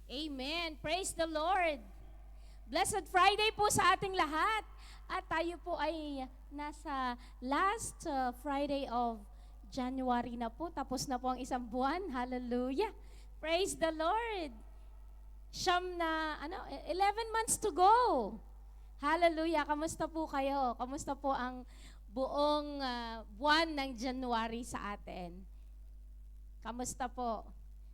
Amen. Praise the Lord. Blessed Friday po sa ating lahat. At tayo po ay nasa last Friday of January na po. Tapos na po ang isang buwan. Hallelujah. Praise the Lord. 11 months to go. Hallelujah. Kamusta po kayo? Kamusta po ang buong buwan ng January sa atin? Kamusta po?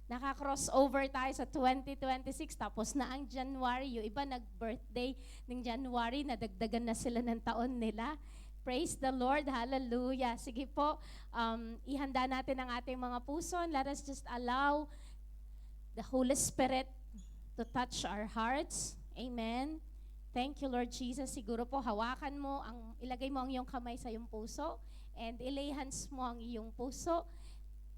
Naka-crossover tayo sa 2026, tapos na ang January. Yung iba nag-birthday ng January, nadagdagan na sila ng taon nila. Praise the Lord, hallelujah. Sige po, ihanda natin ang ating mga puso. Let us just allow the Holy Spirit to touch our hearts. Amen. Thank you, Lord Jesus. Siguro po, hawakan mo, ilagay mo ang iyong kamay sa iyong puso, and ilay hands mo ang iyong puso.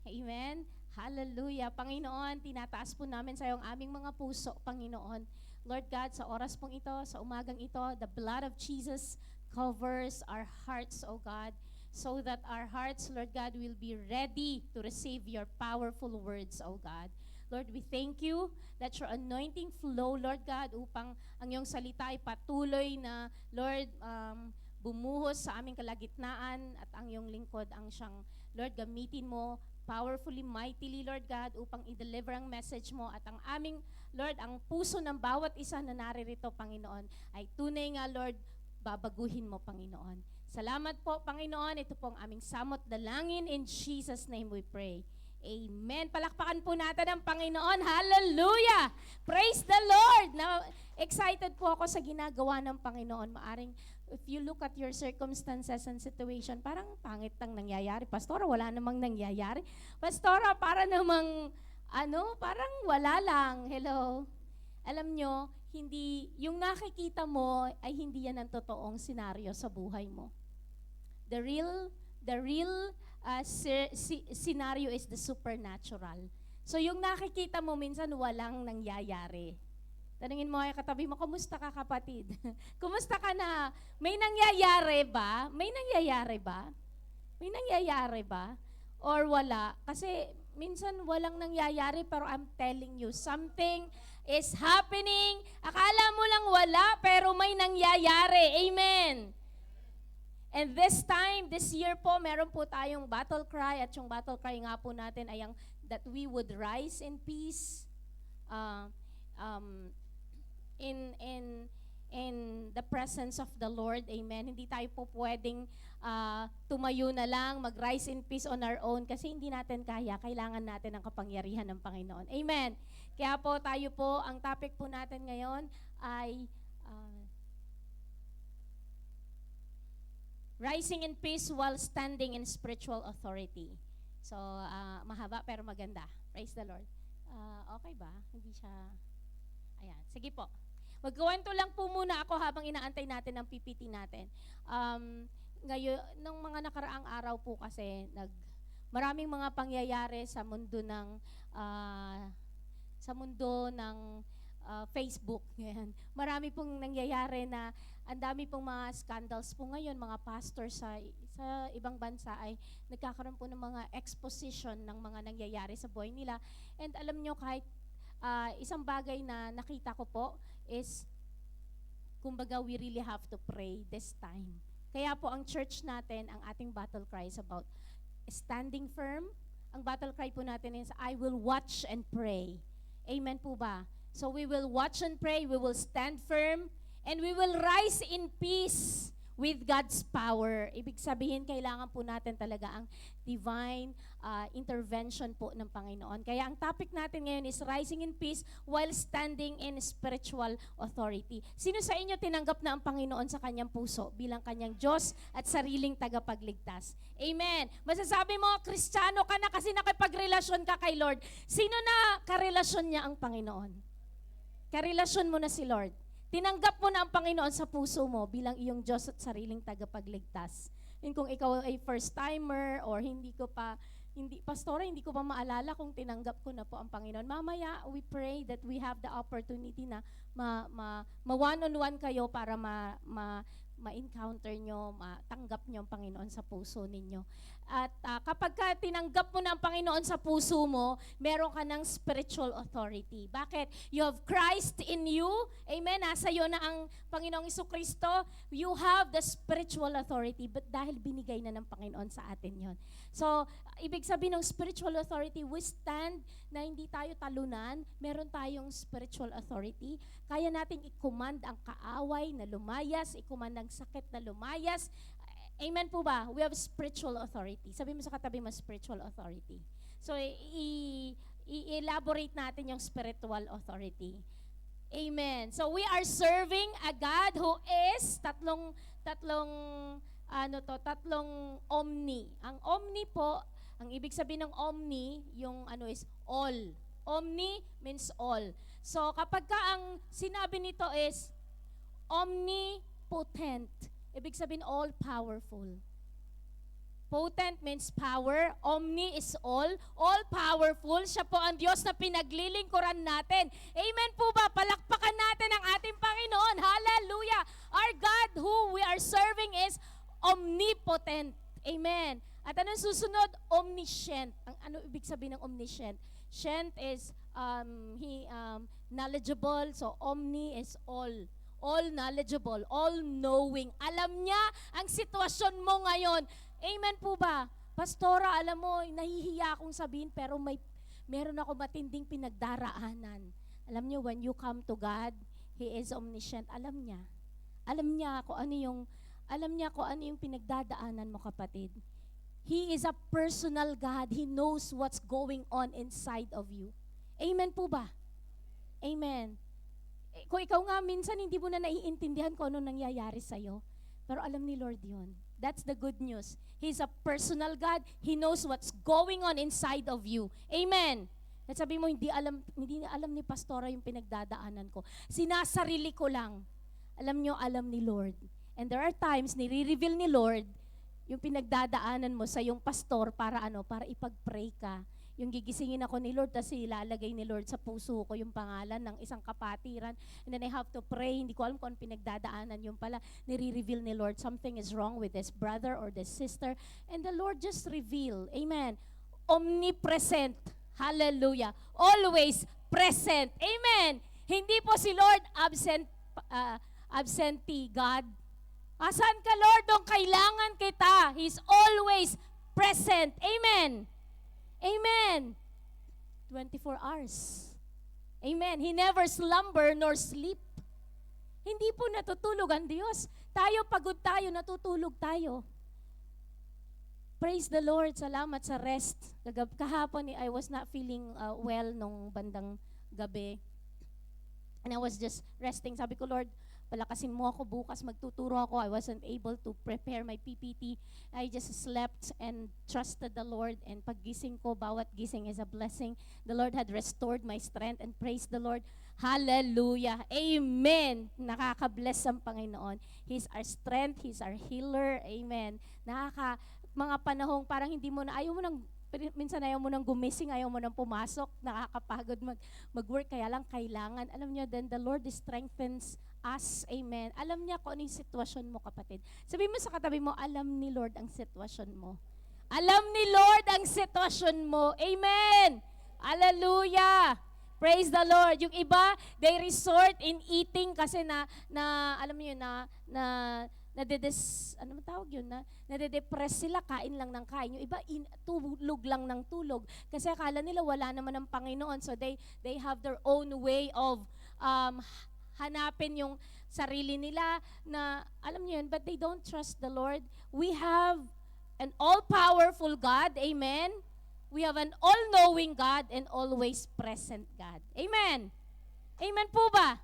Amen. Hallelujah. Panginoon, tinataas po namin sa iyo ang aming mga puso, Panginoon. Lord God, sa oras pong ito, sa umagang ito, the blood of Jesus covers our hearts, O God, so that our hearts, Lord God, will be ready to receive your powerful words, O God. Lord, we thank you that your anointing flow, Lord God, upang ang iyong salita ay patuloy na, Lord, bumuhos sa aming kalagitnaan at ang iyong lingkod ang siyang, Lord, gamitin mo powerfully, mightily, Lord God, upang i-deliver ang message mo at ang aming, Lord, ang puso ng bawat isa na naririto, Panginoon, ay tunay nga, Lord, babaguhin mo, Panginoon. Salamat po, Panginoon. Ito po ang aming samot dalangin. In Jesus' name we pray. Amen. Palakpakan po natin ang Panginoon. Hallelujah! Praise the Lord! Now, excited po ako sa ginagawa ng Panginoon. Maaring, if you look at your circumstances and situation, parang pangit ang nangyayari. Pastora, wala namang nangyayari. Pastora, para namang, parang wala lang. Hello? Alam nyo, yung nakikita mo ay hindi yan ang totoong senaryo sa buhay mo. The real scenario is the supernatural. So yung nakikita mo minsan walang nangyayari. Tanungin mo ay katabi mo, kumusta ka kapatid? Kumusta ka na? May nangyayari ba? May nangyayari ba? May nangyayari ba? Or wala? Kasi minsan walang nangyayari pero I'm telling you, something is happening. Akala mo lang wala pero may nangyayari. Amen. And this year po, meron po tayong battle cry at yung battle cry nga po natin ay ang that we would rise in peace. In the presence of the Lord. Amen. Hindi tayo po pwedeng tumayo na lang, mag-rise in peace on our own kasi hindi natin kaya. Kailangan natin ang kapangyarihan ng Panginoon. Amen. Kaya po tayo po, ang topic po natin ngayon ay rising in peace while standing in spiritual authority. So, mahaba pero maganda. Praise the Lord. Okay ba? Hindi siya... Ayan. Sige po. Magkuwento lang po muna ako habang inaantay natin ang PPT natin. Ngayon, nung mga nakaraang araw po kasi, maraming mga pangyayari sa mundo ng Facebook. Yan. Marami pong nangyayari na ang dami pong mga scandals po ngayon, mga pastors sa ibang bansa ay nagkakaroon po ng mga exposition ng mga nangyayari sa buhay nila. And alam nyo, kahit isang bagay na nakita ko po is, kumbaga, we really have to pray this time. Kaya po ang church natin, ang ating battle cry is about standing firm. Ang battle cry po natin is, I will watch and pray. Amen po ba? So we will watch and pray, we will stand firm, and we will rise in peace with God's power. Ibig sabihin, kailangan po natin talaga ang divine intervention po ng Panginoon. Kaya ang topic natin ngayon is rising in peace while standing in spiritual authority. Sino sa inyo tinanggap na ang Panginoon sa kanyang puso bilang kanyang Diyos at sariling tagapagligtas? Amen. Masasabi mo, Kristiyano ka na kasi nakipagrelasyon ka kay Lord. Sino na karelasyon niya ang Panginoon? Karelasyon mo na si Lord. Tinanggap mo na ang Panginoon sa puso mo bilang iyong Diyos at sariling tagapagligtas. Yun, kung ikaw ay first-timer or Pastora, hindi ko pa maalala kung tinanggap ko na po ang Panginoon. Mamaya, we pray that we have the opportunity na ma-one-on-one kayo para ma-encounter nyo, matanggap nyo ang Panginoon sa puso ninyo. At kapag ka tinanggap mo na ang Panginoon sa puso mo, meron ka ng spiritual authority. Bakit? You have Christ in you. Amen? Nasa iyo na ang Panginoong Jesucristo. You have the spiritual authority. But dahil binigay na ng Panginoon sa atin yon. So, ibig sabihin ng spiritual authority, we stand na hindi tayo talunan. Meron tayong spiritual authority. Kaya nating i-command ang kaaway na lumayas, i-command ang sakit na lumayas. Amen po ba? We have spiritual authority. Sabi mo sa katabi mo, spiritual authority. So, i-elaborate natin yung spiritual authority. Amen. So, we are serving a God who is tatlong omni. Ang omni po, ang ibig sabihin ng omni, yung is all. Omni means all. So, kapag ka ang sinabi nito is omnipotent, ibig sabihin all-powerful. Potent means power. Omni is all-powerful. Siya po ang Diyos na pinaglilingkuran natin. Amen po ba? Palakpakan natin ang ating Panginoon. Hallelujah! Our God who we are serving is omnipotent. Amen. At anong susunod? Omniscient. Ano ibig sabihin ng omniscient? Scient is knowledgeable. So, omni is all knowledgeable, all-knowing. Alam niya ang sitwasyon mo ngayon. Amen po ba? Pastora, alam mo, nahihiya akong sabihin, pero meron ako matinding pinagdaraanan. Alam niyo, when you come to God, He is omniscient. Alam niya. Alam niya kung ano yung pinagdadaanan mo, kapatid. He is a personal God. He knows what's going on inside of you. Amen po ba? Amen. Kung ikaw nga minsan hindi mo na naiintindihan kung ano nangyayari sa'yo, pero alam ni Lord yun. That's the good news. He's a personal God. He knows what's going on inside of you. Amen. At sabi mo, hindi na alam ni Pastora yung pinagdadaanan ko. Sinasarili ko lang. Alam nyo, alam ni Lord. And there are times, nire-reveal ni Lord yung pinagdadaanan mo sa yung pastor para ipag-pray ka. Yung gigisingin ako ni Lord, tapos ilalagay ni Lord sa puso ko yung pangalan ng isang kapatiran. And then I have to pray. Hindi ko alam kung pinagdadaanan yung pala. Nire-reveal ni Lord, something is wrong with this brother or this sister. And the Lord just reveal. Amen. Omnipresent. Hallelujah. Always present. Amen. Hindi po si Lord absentee God. Asan ka, Lord? Nung kailangan kita. He's always present. Amen. Amen. 24 hours. Amen. He never slumber nor sleep. Hindi po natutulog ang Diyos. Tayo, pagod tayo, natutulog tayo. Praise the Lord. Salamat sa rest. Kahapon, I was not feeling well nung bandang gabi. And I was just resting. Sabi ko, Lord, palakasin mo ako bukas, magtuturo ako. I wasn't able to prepare my PPT. I just slept and trusted the Lord. And paggising ko, bawat gising is a blessing. The Lord had restored my strength and praise the Lord. Hallelujah. Amen. Nakaka-bless ang Panginoon. He's our strength. He's our healer. Amen. Mga panahong parang hindi mo na, minsan ayaw mo nang gumising, ayaw mo nang pumasok, nakakapagod mag-work, kaya lang kailangan. Alam niyo, then the Lord strengthens us. Amen. Alam niya kung ano yung sitwasyon mo, kapatid. Sabihin mo sa katabi mo, alam ni Lord ang sitwasyon mo. Alam ni Lord ang sitwasyon mo. Amen. Hallelujah. Praise the Lord. Yung iba, they resort in eating kasi alam niyo nade-depress sila, kain lang ng kain. Yung iba, tulog lang ng tulog. Kasi akala nila wala naman ang Panginoon. So they have their own way of hanapin yung sarili nila na, alam niyo yun, but they don't trust the Lord. We have an all-powerful God. Amen. We have an all-knowing God and always present God. Amen. Amen po ba?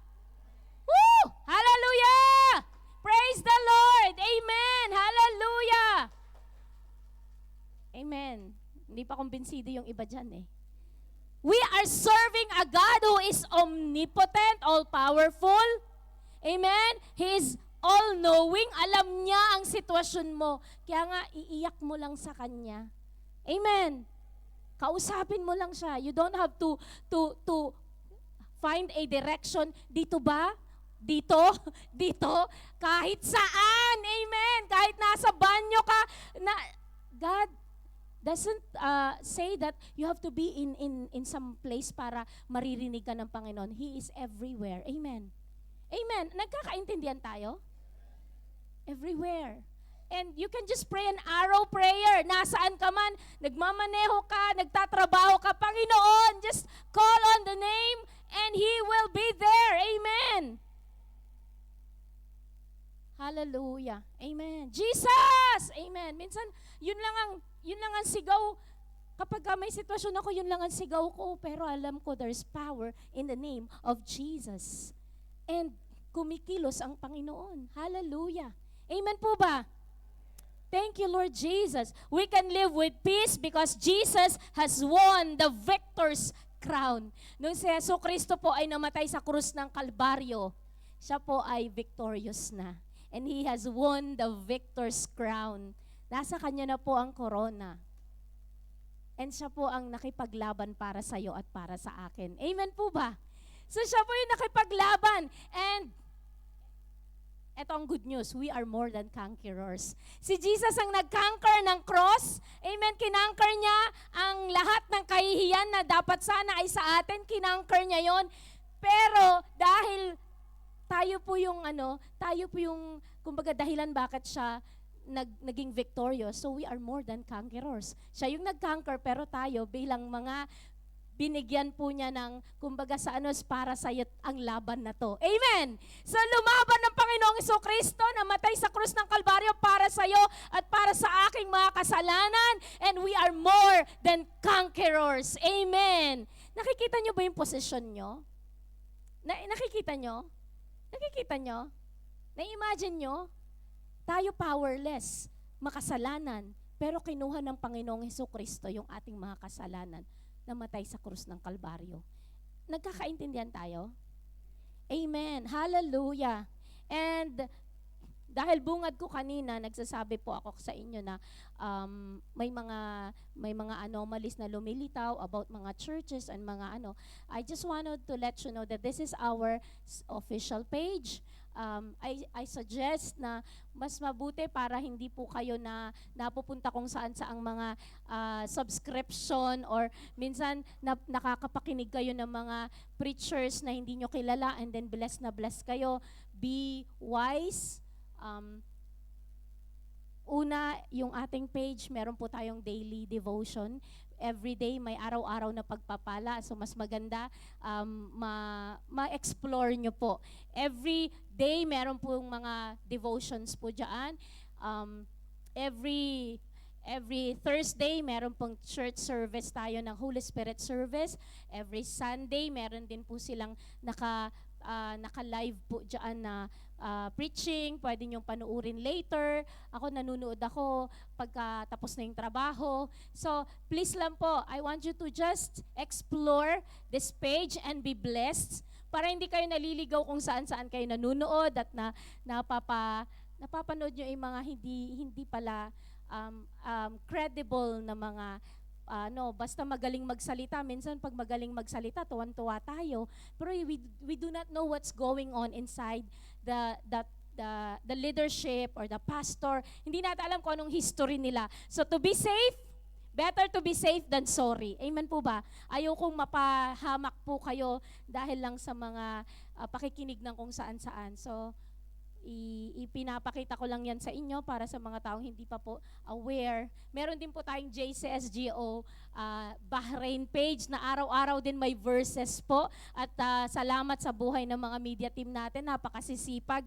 Woo! Hallelujah! Praise the Lord! Amen! Hallelujah! Amen. Hindi pa kumbinsido yung iba dyan eh. We are serving a God who is omnipotent, all-powerful. Amen? He is all-knowing. Alam niya ang sitwasyon mo. Kaya nga, iiyak mo lang sa Kanya. Amen? Kausapin mo lang siya. You don't have to find a direction. Dito ba? dito, dito, kahit saan. Amen. Kahit nasa banyo ka, God doesn't say that you have to be in some place para maririnig ka ng Panginoon. He is everywhere. Amen. Amen. Nagkakaintindihan tayo? Everywhere. And you can just pray an arrow prayer. Nasaan ka man, nagmamaneho ka, nagtatrabaho ka, Panginoon, just call on the name and He will be there. Amen. Hallelujah. Amen. Jesus! Amen. Minsan, yun lang ang sigaw. Kapag may sitwasyon ako, yun lang ang sigaw ko. Pero alam ko, there's power in the name of Jesus. And kumikilos ang Panginoon. Hallelujah. Amen po ba? Thank you, Lord Jesus. We can live with peace because Jesus has won the victor's crown. Nung si Jesucristo po ay namatay sa krus ng Kalbaryo, siya po ay victorious na. And He has won the victor's crown. Nasa Kanya na po ang corona. And siya po ang nakipaglaban para sa iyo at para sa akin. Amen po ba? So siya po yung nakipaglaban. And ito ang good news, we are more than conquerors. Si Jesus ang nag-conquer ng cross. Amen, kinanquer niya ang lahat ng kahihiyan na dapat sana ay sa atin, kinanquer niya yon. Pero dahil tayo po yung, kumbaga dahilan bakit siya naging victorious. So we are more than conquerors. Siya yung nag-conquer, pero tayo bilang mga binigyan po niya ng, kumbaga para sa iyo ang laban na to. Amen! So lumaban ng Panginoong Jesucristo, namatay sa krus ng Kalbaryo para sa iyo at para sa aking mga kasalanan. And we are more than conquerors. Amen! Nakikita niyo ba yung posisyon niyo? Nakikita niyo? Nakikita niyo? Na-imagine niyo? Tayo powerless, makasalanan, pero kinuha ng Panginoong Jesucristo yung ating mga kasalanan. Namatay sa krus ng Kalbaryo. Nagkakaintindihan tayo? Amen. Hallelujah. And dahil bungad ko kanina, nagsasabi po ako sa inyo na may mga anomalies na lumilitaw about mga churches and mga I just wanted to let you know that this is our official page. I suggest na mas mabuti para hindi po kayo na napupunta kung saan sa ang mga subscription or minsan nakakapakinig kayo ng mga preachers na hindi nyo kilala and then bless na bless kayo. Be wise. Una, yung ating page, meron po tayong daily devotion. Every day may araw-araw na pagpapala. So mas maganda ma-explore nyo po. Every day meron pong mga devotions po dyan. Every Thursday meron pong church service tayo ng Holy Spirit service. Every Sunday meron din po silang naka-live po dyan na preaching, pwede niyong panuurin later. Ako, nanunood ako pagkatapos na yung trabaho. So, please lang po, I want you to just explore this page and be blessed para hindi kayo naliligaw kung saan-saan kayo nanunood at napapanood nyo yung mga hindi pala credible na mga basta magaling magsalita. Minsan pag magaling magsalita, tuwan-tuwa tayo. Pero we do not know what's going on inside the leadership or the pastor. Hindi natin alam kung anong history nila. So to be safe, better to be safe than sorry. Amen po ba? Ayokong mapahamak po kayo dahil lang sa mga pakikinig ng kung saan-saan. So ipinapakita ko lang yan sa inyo para sa mga taong hindi pa po aware. Meron din po tayong JCSGO Bahrain page na araw-araw din may verses po. At salamat sa buhay ng mga media team natin. Napakasisipag.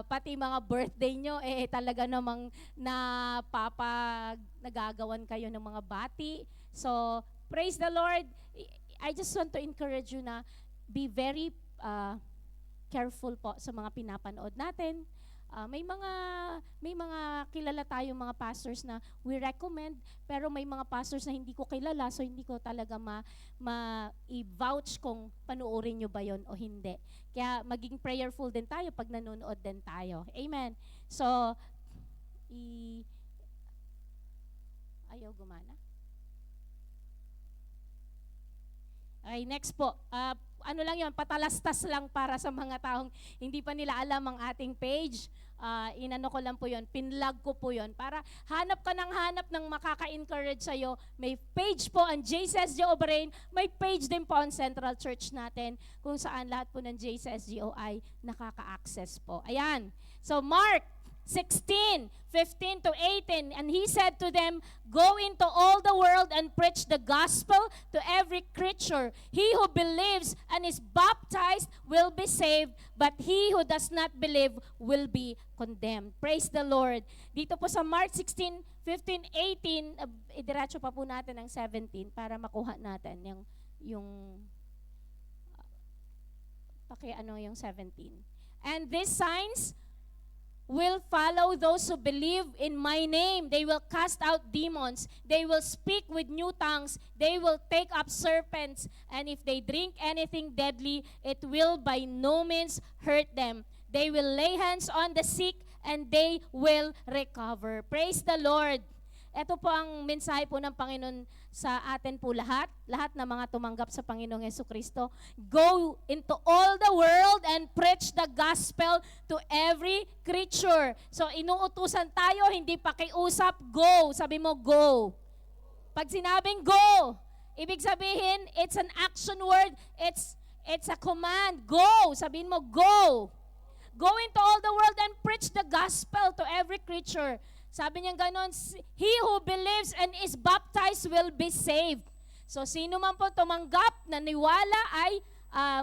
Pati mga birthday nyo, talaga namang nagagawan kayo ng mga bati. So, praise the Lord. I just want to encourage you na be very careful po sa mga pinapanood natin. May mga kilala tayong mga pastors na we recommend, pero may mga pastors na hindi ko kilala, so hindi ko talaga i-vouch kung panuorin nyo ba yon o hindi. Kaya maging prayerful din tayo pag nanonood din tayo. Amen. So, ayaw gumana. Okay, next po. ano lang yon, patalastas lang para sa mga taong hindi pa nila alam ang ating page. Inano ko lang po yon, pinlog ko po yon para hanap ka ng hanap ng makaka-encourage sa'yo. May page po ang JCSGO Bahrain, may page din po ang Central Church natin kung saan lahat po ng JCSGO ay nakaka-access po. Ayan. So Mark 16:15 to 18, and he said to them, "Go into all the world and preach the gospel to every creature. He who believes and is baptized will be saved, but he who does not believe will be condemned." Praise the Lord. Dito po sa Mark 16:15, 18, idiretso pa po natin ang 17 para makuha natin yung yung 17. "And these signs will follow those who believe in my name. They will cast out demons. They will speak with new tongues. They will take up serpents. And if they drink anything deadly, it will by no means hurt them. They will lay hands on the sick and they will recover." Praise the Lord. Ito po ang mensahe po ng Panginoon sa atin po lahat na mga tumanggap sa Panginoong Jesucristo. Go into all the world and preach the gospel to every creature. So inuutusan tayo, hindi pakiusap, go. Sabi mo, go. Pag sinabing go, ibig sabihin, it's an action word, it's a command. Go. Sabihin mo, go. Go into all the world and preach the gospel to every creature. Sabi niya ganon, he who believes and is baptized will be saved. So sino man po tumanggap, naniwala ay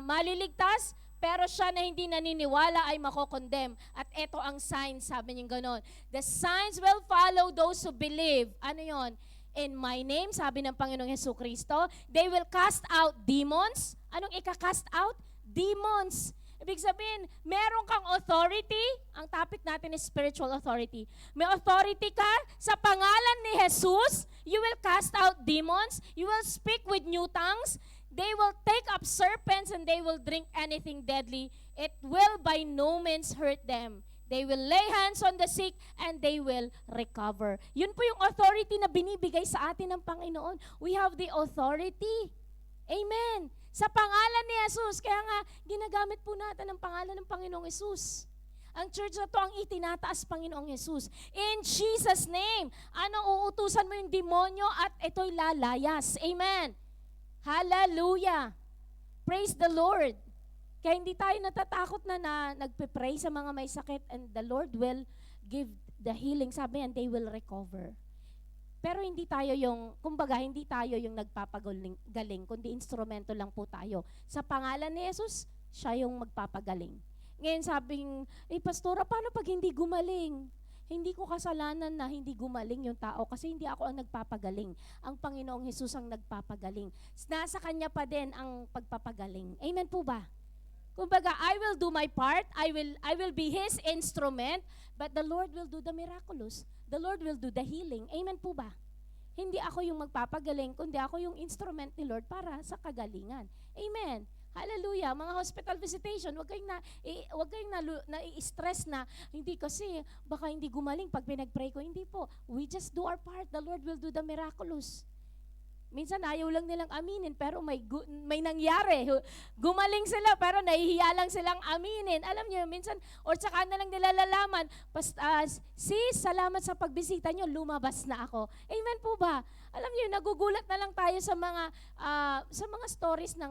maliligtas, pero siya na hindi naniniwala ay makokondem. At ito ang signs, sabi niya ganon. The signs will follow those who believe. Ano yon? In my name, sabi ng Panginoong Jesucristo, they will cast out demons. Anong ika-cast out? Demons. Ibig sabihin, meron kang authority. Ang topic natin is spiritual authority. May authority ka sa pangalan ni Jesus. You will cast out demons. You will speak with new tongues. They will take up serpents and they will drink anything deadly. It will by no means hurt them. They will lay hands on the sick and they will recover. Yun po yung authority na binibigay sa atin ng Panginoon. We have the authority. Amen. Sa pangalan ni Jesus. Kaya nga, ginagamit po natin ang pangalan ng Panginoong Jesus. Ang church na to ang itinataas Panginoong Jesus. In Jesus' name. Ano, uutusan mo yung demonyo at ito'y lalayas. Amen. Hallelujah. Praise the Lord. Kaya hindi tayo natatakot na nagpe-pray sa mga may sakit and the Lord will give the healing. Sabi yan, they will recover. Pero hindi tayo hindi tayo yung nagpapagaling, kundi instrumento lang po tayo. Sa pangalan ni Jesus, siya yung magpapagaling. Ngayon sabing, Pastora, paano pag hindi gumaling? Hindi ko kasalanan na hindi gumaling yung tao kasi hindi ako ang nagpapagaling. Ang Panginoong Jesus ang nagpapagaling. Nasa Kanya pa din ang pagpapagaling. Amen po ba? Kumbaga, I will do my part, I will be His instrument, but the Lord will do the miraculous. The Lord will do the healing. Amen po ba? Hindi ako yung magpapagaling, kundi ako yung instrument ni Lord para sa kagalingan. Amen. Hallelujah. Mga hospital visitation, wag kayong na-stress na, hindi kasi, baka hindi gumaling pag pinag-pray ko. Hindi po. We just do our part. The Lord will do the miraculous. Minsan ayaw lang nilang aminin pero may nangyari. Gumaling sila pero nahihiya lang silang aminin. Alam niyo, minsan or saka na lang nila lalaman, sis, salamat sa pagbisita niyo, lumabas na ako. Amen po ba? Alam niyo, nagugulat na lang tayo sa mga stories ng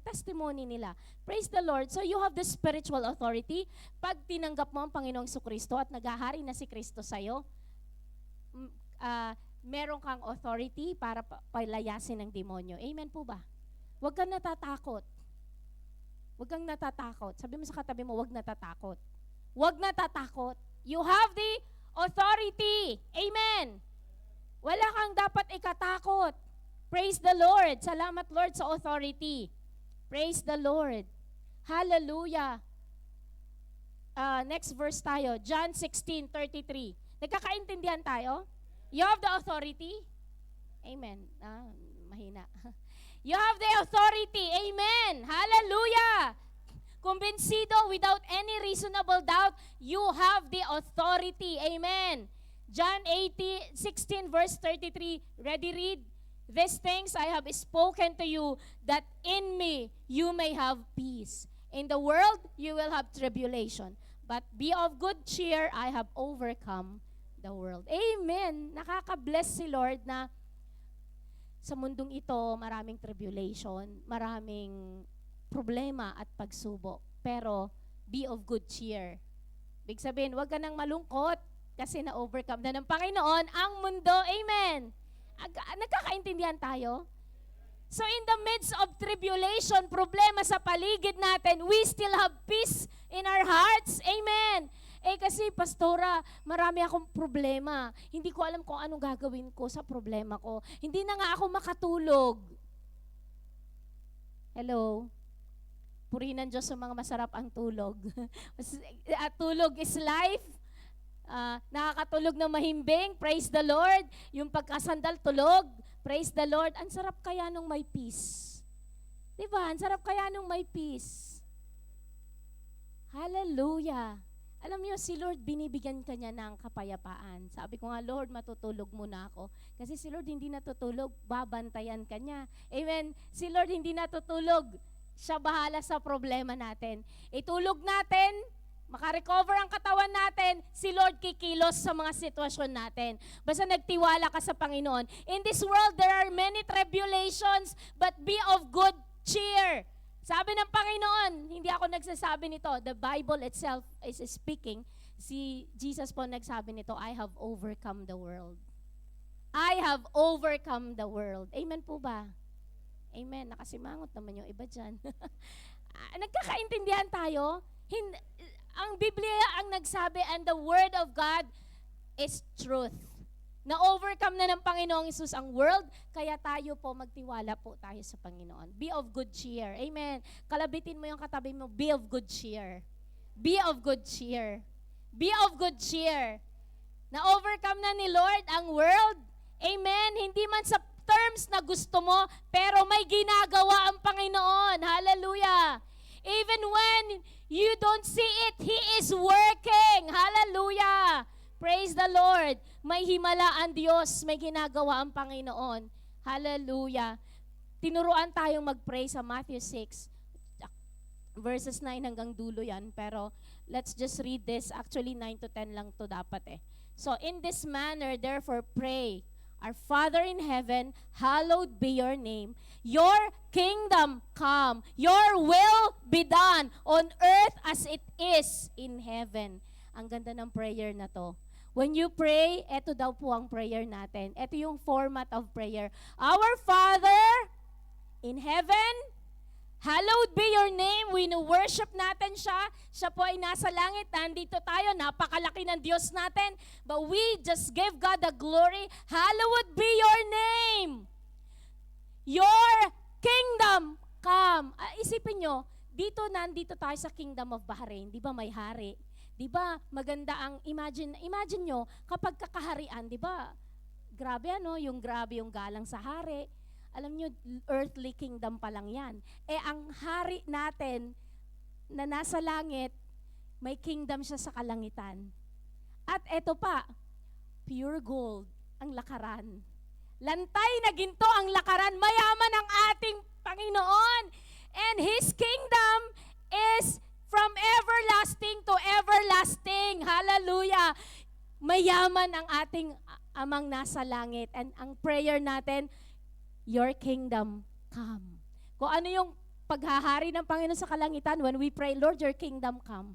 testimony nila. Praise the Lord. So you have the spiritual authority. Pag tinanggap mo ang Panginoong Jesucristo at naghahari na si Kristo sa'yo, meron kang authority para palayasin ng demonyo. Amen po ba? Huwag kang natatakot. Huwag kang natatakot. Sabi mo sa katabi mo, huwag natatakot. Huwag natatakot. You have the authority. Amen. Wala kang dapat ikatakot. Praise the Lord. Salamat Lord sa authority. Praise the Lord. Hallelujah. Next verse tayo. John 16:33. Nagkakaintindihan tayo? You have the authority. Amen. Mahina. You have the authority. Amen. Hallelujah. Convencido without any reasonable doubt, you have the authority. Amen. John 16 verse 33. Ready, read. These things I have spoken to you, that in me you may have peace. In the world you will have tribulation. But be of good cheer, I have overcome the world. Amen. Nakaka-bless si Lord na sa mundong ito, maraming tribulation, maraming problema at pagsubok. Pero be of good cheer. Big sabihin, huwag ka nang malungkot kasi na-overcome na ng Panginoon ang mundo. Amen. Nagkakaintindihan tayo? So in the midst of tribulation, problema sa paligid natin, we still have peace in our hearts. Amen. Kasi pastora, marami akong problema. Hindi ko alam kung anong gagawin ko sa problema ko. Hindi na nga ako makatulog. Hello? Purihin ng Diyos sa mga masarap ang tulog. Tulog is life. Nakakatulog na mahimbing, praise the Lord. Yung pagkasandal, tulog, praise the Lord. Ang sarap kaya nung may peace. Diba? Ang sarap kaya nung may peace. Hallelujah. Alam niyo, si Lord, binibigyan ka niya ng kapayapaan. Sabi ko nga, Lord, matutulog muna ako. Kasi si Lord hindi natutulog, babantayan ka niya. Amen. Si Lord hindi natutulog, siya bahala sa problema natin. Itulog natin, makarecover ang katawan natin, si Lord kikilos sa mga sitwasyon natin. Basta nagtiwala ka sa Panginoon. In this world, there are many tribulations, but be of good cheer. Sabi ng Panginoon, hindi ako nagsasabi nito. The Bible itself is speaking. Si Jesus po nagsabi nito, I have overcome the world. I have overcome the world. Amen po ba? Amen. Nakasimangot naman yung iba dyan. Nagkakaintindihan tayo? Ang Biblia ang nagsabi, and the Word of God is truth. Na-overcome na ng Panginoong Hesus ang world, kaya tayo po, magtiwala po tayo sa Panginoon. Be of good cheer. Amen. Kalabitin mo yung katabi mo, be of good cheer. Be of good cheer. Be of good cheer. Na-overcome na ni Lord ang world. Amen. Hindi man sa terms na gusto mo, pero may ginagawa ang Panginoon. Hallelujah. Even when you don't see it, He is working. Hallelujah. Praise the Lord. May himala ang Diyos, may ginagawa ang Panginoon. Hallelujah. Tinuruan tayong mag-pray sa Matthew 6, verses 9 hanggang dulo yan. Pero let's just read this. Actually, 9 to 10 lang to dapat eh. So, in this manner, therefore, pray. Our Father in heaven, hallowed be your name. Your kingdom come. Your will be done on earth as it is in heaven. Ang ganda ng prayer na to. When you pray, eto daw po ang prayer natin. Eto yung format of prayer. Our Father in heaven, hallowed be your name. Wino-worship natin siya. Siya po ay nasa langit. Nandito tayo. Napakalaki ng Diyos natin. But we just give God the glory. Hallowed be your name. Your kingdom come. Isipin nyo, nandito tayo sa Kingdom of Bahrain. Di ba may hari? Di ba maganda ang imagine nyo, kapag kakaharian, di ba? Grabe grabe yung galang sa hari. Alam nyo, earthly kingdom pa lang yan. Ang hari natin na nasa langit, may kingdom siya sa kalangitan. At eto pa, pure gold ang lakaran. Lantay na ginto ang lakaran, mayaman ang ating Panginoon. And His kingdom is from everlasting to everlasting. Hallelujah. Mayaman ang ating Amang nasa langit. And ang prayer natin, your kingdom come. Kung ano yung paghahari ng Panginoon sa kalangitan, when we pray, Lord, your kingdom come.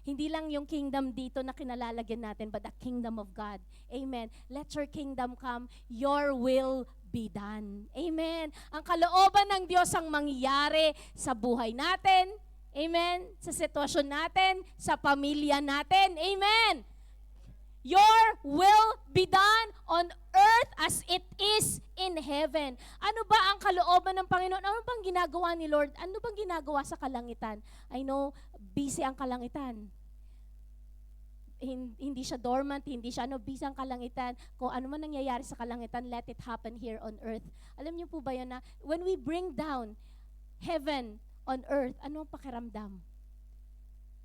Hindi lang yung kingdom dito na kinalalagyan natin, but the kingdom of God. Amen. Let your kingdom come, your will be done. Amen. Ang kalooban ng Diyos ang mangyayari sa buhay natin. Amen. Sa sitwasyon natin, sa pamilya natin. Amen. Your will be done on earth as it is in heaven. Ano ba ang kalooban ng Panginoon? Ano bang ginagawa ni Lord? Ano bang ginagawa sa kalangitan? I know, busy ang kalangitan. Hindi siya dormant, hindi siya busy ang kalangitan. Kung ano man nangyayari sa kalangitan, let it happen here on earth. Alam niyo po ba yun na when we bring down heaven on earth, ano ang pakiramdam?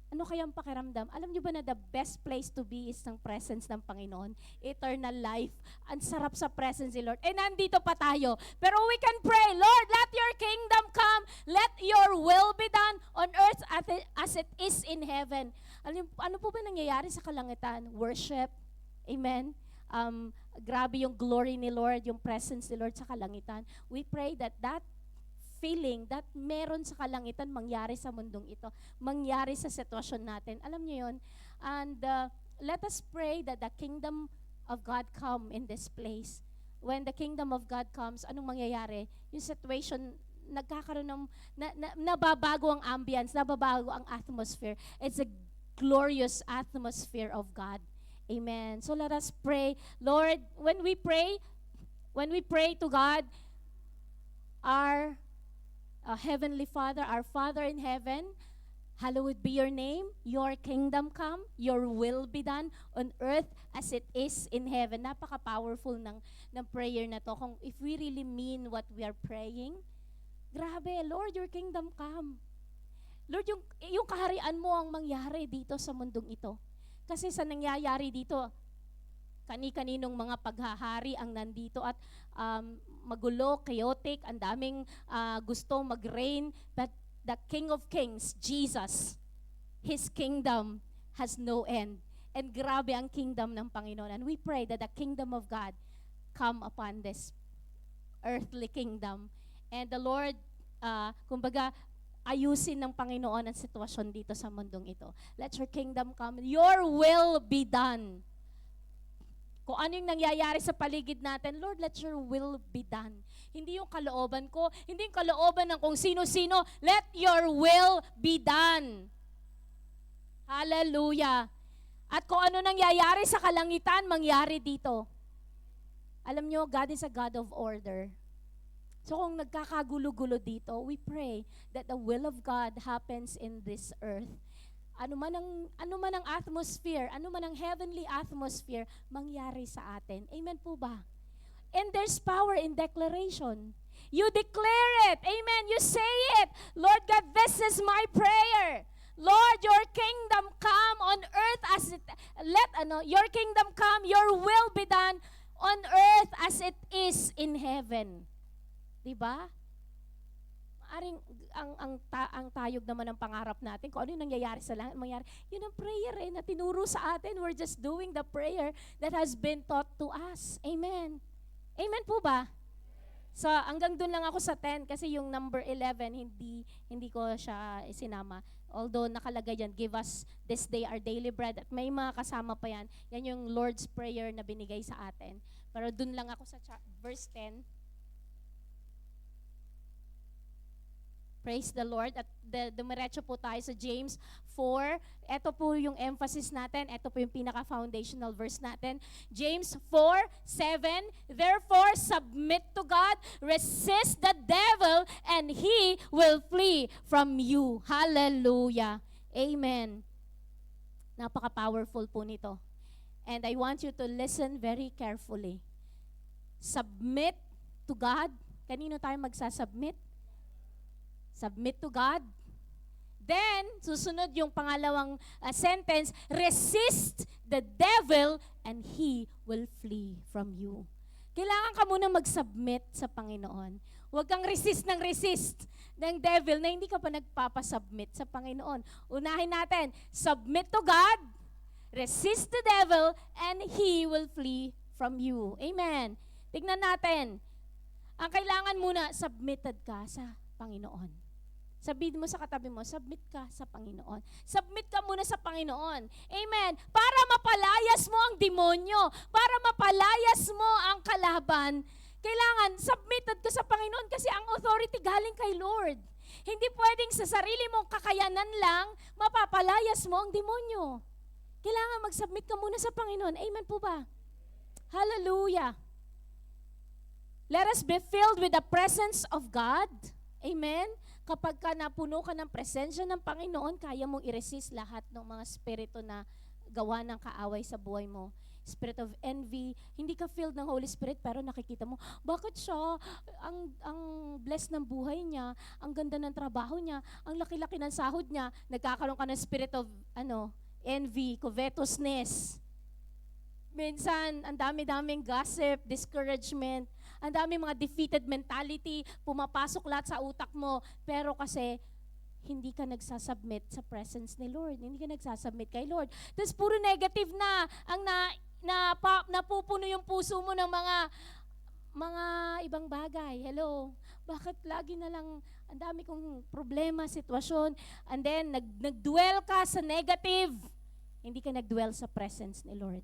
Ano kayang pakiramdam? Alam niyo ba na the best place to be is ng presence ng Panginoon? Eternal life. Ang sarap sa presence ni Lord. Eh, nandito pa tayo. Pero we can pray, Lord, let your kingdom come. Let your will be done on earth as it is in heaven. Ano po ba nangyayari sa kalangitan? Worship. Amen? Grabe yung glory ni Lord, yung presence ni Lord sa kalangitan. We pray that feeling that meron sa kalangitan mangyari sa mundong ito, mangyari sa sitwasyon natin. Alam niyo yun? And let us pray that the kingdom of God come in this place. When the kingdom of God comes, anong mangyayari? Yung situation, nagkakaroon ng, nababago ang ambience, nababago ang atmosphere. It's a glorious atmosphere of God. Amen. So let us pray. Lord, when we pray to God, our Heavenly Father, our Father in heaven, hallowed be your name, your kingdom come, your will be done on earth as it is in heaven. Napaka-powerful ng prayer na to. Kung if we really mean what we are praying, grabe, Lord, your kingdom come. Lord, yung kaharian mo ang mangyari dito sa mundong ito. Kasi sa nangyayari dito, kani-kaninong mga paghahari ang nandito at magulo, chaotic, ang daming gusto mag-reign. But the King of Kings, Jesus, His kingdom has no end. And grabe ang kingdom ng Panginoon. And we pray that the kingdom of God come upon this earthly kingdom. And the Lord, kumbaga, ayusin ng Panginoon ang sitwasyon dito sa mundong ito. Let your kingdom come. Your will be done. Kung ano yung nangyayari sa paligid natin, Lord, let your will be done. Hindi yung kalooban ko, hindi yung kalooban ng kung sino-sino. Let your will be done. Hallelujah. At kung ano nangyayari sa kalangitan, mangyari dito. Alam nyo, God is a God of order. So kung nagkakagulo-gulo dito, we pray that the will of God happens in this earth. Ano man ang atmosphere, ano man ang heavenly atmosphere, mangyari sa atin. Amen po ba? And there's power in declaration. You declare it. Amen. You say it. Lord God, this is my prayer. Lord, your kingdom come on earth as it, your kingdom come, your will be done on earth as it is in heaven. Diba? Maaring ang tayog naman ng pangarap natin, kung ano yung nangyayari sa langit, mangyari. Yun ang prayer na tinuro sa atin. We're just doing the prayer that has been taught to us. Amen. Amen po ba? So, hanggang doon lang ako sa 10 kasi yung number 11, hindi ko siya sinama. Although nakalagay yan, give us this day our daily bread. At may mga kasama pa yan. Yan yung Lord's Prayer na binigay sa atin. Pero doon lang ako sa verse 10. Praise the Lord. At dumiretso po tayo sa James 4. Ito po yung emphasis natin. Ito po yung pinaka-foundational verse natin. James 4:7. Therefore, submit to God, resist the devil, and he will flee from you. Hallelujah. Amen. Napaka-powerful po nito. And I want you to listen very carefully. Submit to God. Kanino tayo magsasubmit? Submit to God. Then, susunod yung pangalawang sentence, resist the devil and he will flee from you. Kailangan ka muna mag-submit sa Panginoon. Huwag kang resist ng devil na hindi ka pa nagpapasubmit sa Panginoon. Unahin natin, submit to God, resist the devil, and he will flee from you. Amen. Tignan natin. Ang kailangan muna, submitted ka sa Panginoon. Sabihin mo sa katabi mo, submit ka sa Panginoon. Submit ka muna sa Panginoon. Amen. Para mapalayas mo ang demonyo, para mapalayas mo ang kalaban, kailangan submitted ka sa Panginoon kasi ang authority galing kay Lord. Hindi pwedeng sa sarili mong kakayanan lang, mapapalayas mo ang demonyo. Kailangan mag-submit ka muna sa Panginoon. Amen po ba? Hallelujah. Let us be filled with the presence of God. Amen. Kapag ka napuno ka ng presensya ng Panginoon, kaya mong i-resist lahat ng mga spirito na gawa ng kaaway sa buhay mo. Spirit of envy, hindi ka filled ng Holy Spirit pero nakikita mo, bakit siya, ang blessed ng buhay niya, ang ganda ng trabaho niya, ang laki-laki ng sahod niya, nagkakaroon ka ng spirit of envy, covetousness. Minsan, ang dami-daming gossip, discouragement, ang daming mga defeated mentality, pumapasok lahat sa utak mo, pero kasi hindi ka nagsasubmit sa presence ni Lord. Hindi ka nagsasubmit kay Lord. Tapos puro negative na ang napupuno yung puso mo ng mga ibang bagay. Hello? Bakit lagi na lang ang dami kong problema, sitwasyon, and then nagdwell ka sa negative. Hindi ka nagdwell sa presence ni Lord.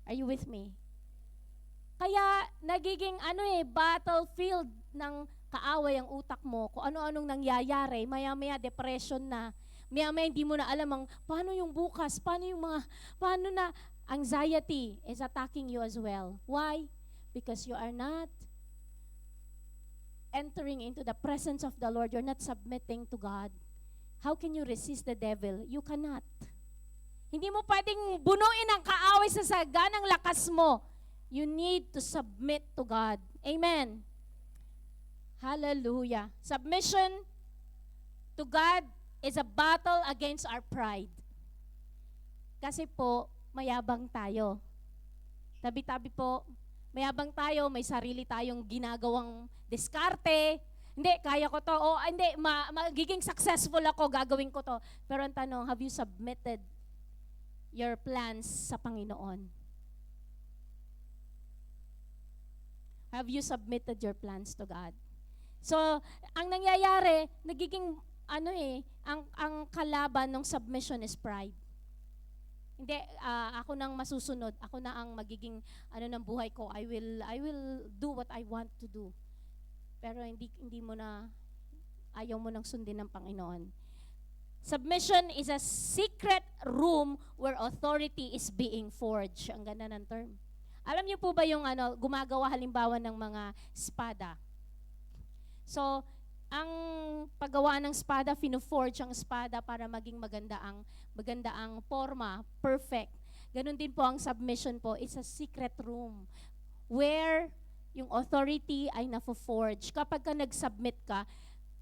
Are you with me? Kaya nagiging battlefield ng kaaway ang utak mo, kung ano-anong nangyayari, maya-maya depression na, maya-maya hindi mo na alam paano yung bukas, paano na anxiety is attacking you as well. Why? Because you are not entering into the presence of the Lord. You're not submitting to God. How can you resist the devil? You cannot. Hindi mo pwedeng bunuin ang kaaway sa saganang lakas mo. You need to submit to God. Amen. Hallelujah. Submission to God is a battle against our pride. Kasi po, mayabang tayo. Tabi-tabi po, mayabang tayo, may sarili tayong ginagawang diskarte. Hindi, kaya ko to. O hindi, magiging successful ako, gagawin ko to. Pero ang tanong, have you submitted your plans sa Panginoon? Have you submitted your plans to God? So, ang nangyayari, nagiging ang kalaban ng submission is pride. Hindi, ako nang masusunod, ako na ang magiging ng buhay ko. I will do what I want to do. Pero hindi mo na, ayaw mo nang sundin ng Panginoon. Submission is a secret room where authority is being forged. Ang ganda ng term. Alam niyo po ba yung gumagawa halimbawa ng mga espada? So, ang paggawa ng espada, fino-forge ang espada para maging maganda ang forma, perfect. Ganon din po ang submission po. It's a secret room where yung authority ay na-forge. Kapag ka nag-submit ka,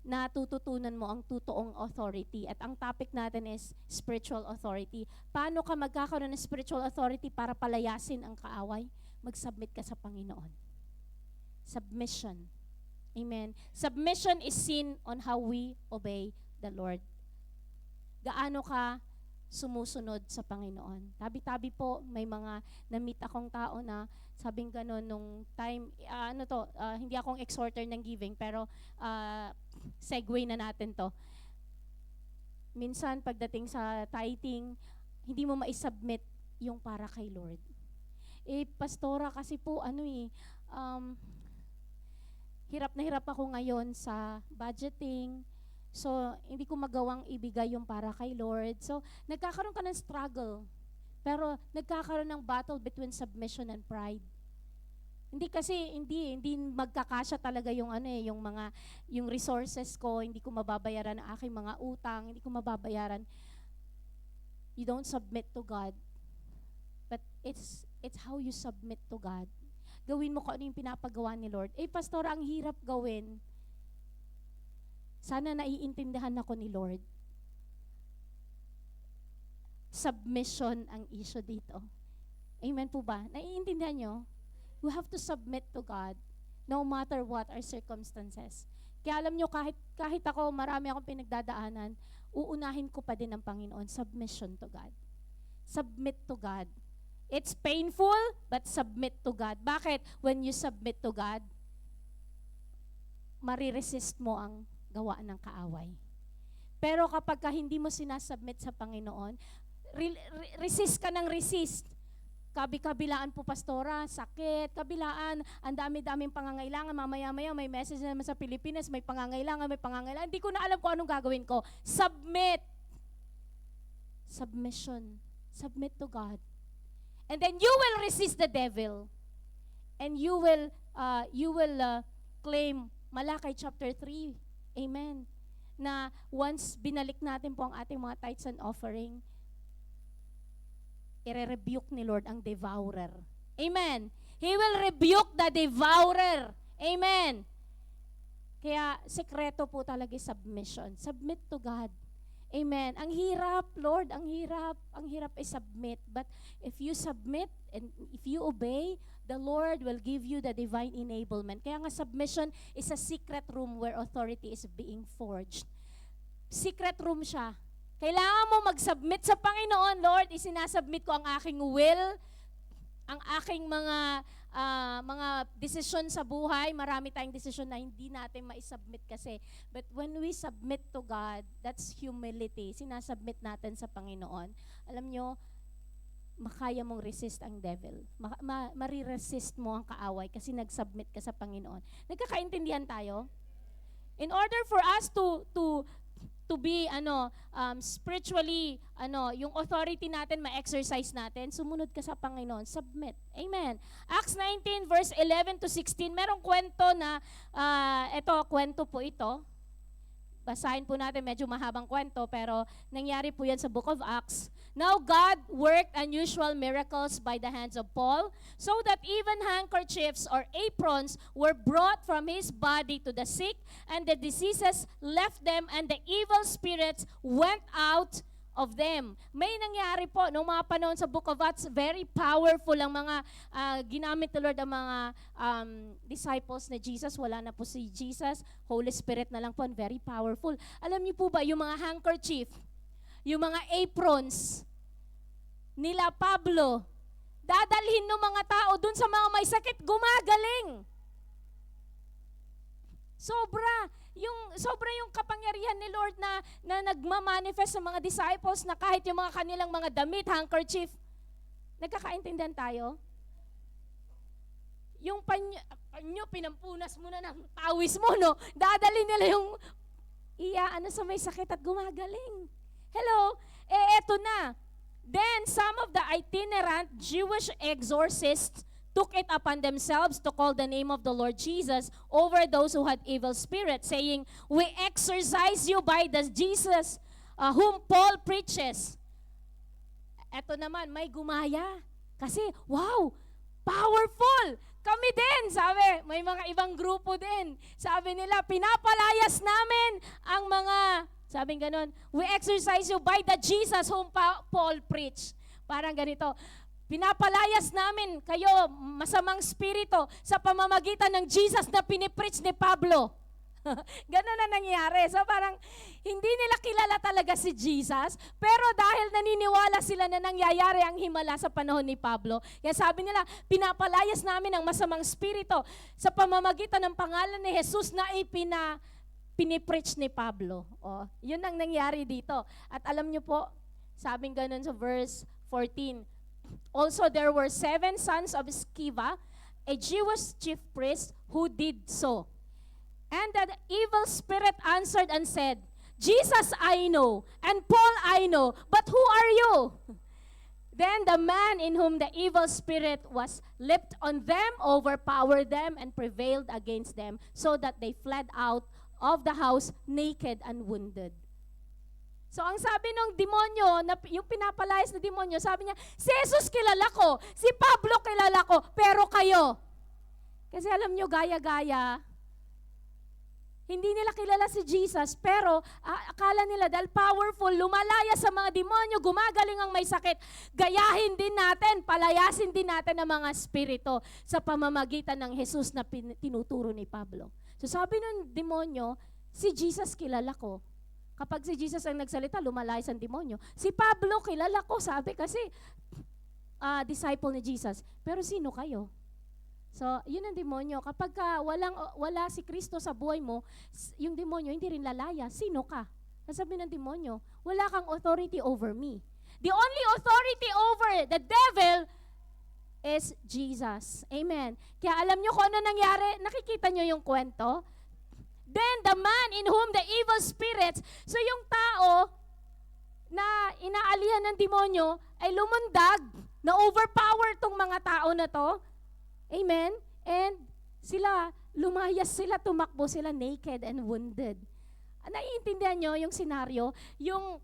natututunan mo ang totoong authority. At ang topic natin is spiritual authority. Paano ka magkakaroon ng spiritual authority para palayasin ang kaaway? Mag-submit ka sa Panginoon. Submission. Amen. Submission is seen on how we obey the Lord. Gaano ka sumusunod sa Panginoon. Tabi-tabi po, may mga na-meet akong tao na sabing gano'n nung time, hindi akong exhorter ng giving, pero segue na natin to. Minsan, pagdating sa tithing, hindi mo ma-submit yung para kay Lord. Pastora, kasi po, hirap na hirap ako ngayon sa budgeting. So, hindi ko magawang ibigay yung para kay Lord. So, nagkakaroon ka ng struggle. Pero, nagkakaroon ng battle between submission and pride. Hindi kasi, hindi magkakasya talaga yung yung resources ko, hindi ko mababayaran ang aking mga utang, hindi ko mababayaran. You don't submit to God. But it's how you submit to God. Gawin mo kung ano yung pinapagawa ni Lord. Pastor, ang hirap gawin. Sana naiintindihan ako ni Lord. Submission ang issue dito. Amen po ba? Naiintindihan nyo? We have to submit to God no matter what our circumstances. Kaya alam nyo, kahit ako, marami akong pinagdadaanan, uunahin ko pa din ang Panginoon. Submission to God. Submit to God. It's painful, but submit to God. Bakit? When you submit to God, mariresist mo ang gawaan ng kaaway. Pero kapag hindi mo sinasubmit sa Panginoon, resist ka ng resist. Kabilaan po, pastora, sakit, kabilaan, ang dami-daming pangangailangan, mamaya-maya may message naman sa Pilipinas, may pangangailangan, hindi ko na alam kung anong gagawin ko. Submit. Submission. Submit to God. And then you will resist the devil. And you will claim Malakay chapter 3. Amen. Na once binalik natin po ang ating mga tithes and offering, ire-rebuke ni Lord ang devourer. Amen. He will rebuke the devourer. Amen. Kaya sekreto po talaga submission. Submit to God. Amen. Ang hirap, Lord, ang hirap i-submit. But if you submit and if you obey, the Lord will give you the divine enablement. Kaya nga submission is a secret room where authority is being forged. Secret room siya. Kailangan mo mag-submit sa Panginoon, Lord, isinasubmit ko ang aking will, ang aking mga desisyon sa buhay. Marami tayong desisyon na hindi natin ma-submit kasi. But when we submit to God, that's humility. Sinasubmit natin sa Panginoon. Alam nyo, makaya mong resist ang devil. Mariresist mo ang kaaway kasi nag-submit ka sa Panginoon. Nagkakaintindihan tayo? In order for us to be spiritually yung authority natin ma-exercise natin, sumunod ka sa Panginoon, submit. Amen. Acts 19 verse 11 to 16, merong kwento na kwento po ito. Basahin po natin, medyo mahabang kwento, pero nangyari po yan sa Book of Acts. Now God worked unusual miracles by the hands of Paul, so that even handkerchiefs or aprons were brought from his body to the sick, and the diseases left them, and the evil spirits went out of them. May nangyari po noong mga panahon sa Book of Acts, very powerful ang mga ginamit ni Lord ang mga disciples ni Jesus. Wala na po si Jesus, Holy Spirit na lang po, very powerful. Alam niyo po ba, yung mga handkerchief, yung mga aprons nila Pablo, dadalhin ng mga tao dun sa mga may sakit, gumagaling. Sobra yung kapangyarihan ni Lord na nagmamanifest sa mga disciples na kahit yung mga kanilang mga damit, handkerchief. Nagkakaintindihan tayo? Yung panyo, pinampunas mo na ng pawis mo, no? Dadali nila yung sa may sakit at gumagaling. Hello? Eto na. Then some of the itinerant Jewish exorcists took it upon themselves to call the name of the Lord Jesus over those who had evil spirits, saying, "We exorcise you by the Jesus whom Paul preaches." Eto naman, may gumaya. Kasi, wow, powerful! Kami din, sabi, may mga ibang grupo din. Sabi nila, pinapalayas namin ang mga, sabing ganun, "We exorcise you by the Jesus whom Paul preached." Parang ganito, pinapalayas namin kayo, masamang spirito, sa pamamagitan ng Jesus na pinipreach ni Pablo. Ganun na nangyari. So parang hindi nila kilala talaga si Jesus, pero dahil naniniwala sila na nangyayari ang himala sa panahon ni Pablo, kaya sabi nila, pinapalayas namin ang masamang spirito sa pamamagitan ng pangalan ni Jesus na pinipreach ni Pablo. Yun ang nangyari dito. At alam nyo po, sabing ganun sa verse 14, also there were 7 sons of Sceva, a Jewish chief priest, who did so. And the evil spirit answered and said, "Jesus I know, and Paul I know, but who are you?" Then the man in whom the evil spirit was leapt on them, overpowered them, and prevailed against them, so that they fled out of the house naked and wounded. So ang sabi ng demonyo, yung pinapalayas na demonyo, sabi niya, si Jesus kilala ko, si Pablo kilala ko, pero kayo. Kasi alam nyo, gaya-gaya, hindi nila kilala si Jesus, pero akala nila dahil powerful, lumalaya sa mga demonyo, gumagaling ang may sakit, gayahin din natin, palayasin din natin ang mga spirito sa pamamagitan ng Jesus na tinuturo ni Pablo. So sabi ng demonyo, si Jesus kilala ko. Kapag si Jesus ang nagsalita, lumalayas ang demonyo. Si Pablo kilala ko, sabi kasi disciple ni Jesus. Pero sino kayo? So, yun ang demonyo. Kapag wala si Kristo sa buhay mo, yung demonyo hindi rin lalaya. Sino ka? Sabi ng demonyo, wala kang authority over me. The only authority over the devil is Jesus. Amen. Kaya alam nyo kung ano nangyari? Nakikita nyo yung kwento? Then the man in whom the evil spirits, so yung tao na inaalihan ng demonyo ay lumundag, na overpower tong mga tao na to. Amen? And lumayas sila, tumakbo sila naked and wounded. Naiintindihan nyo yung senaryo? Yung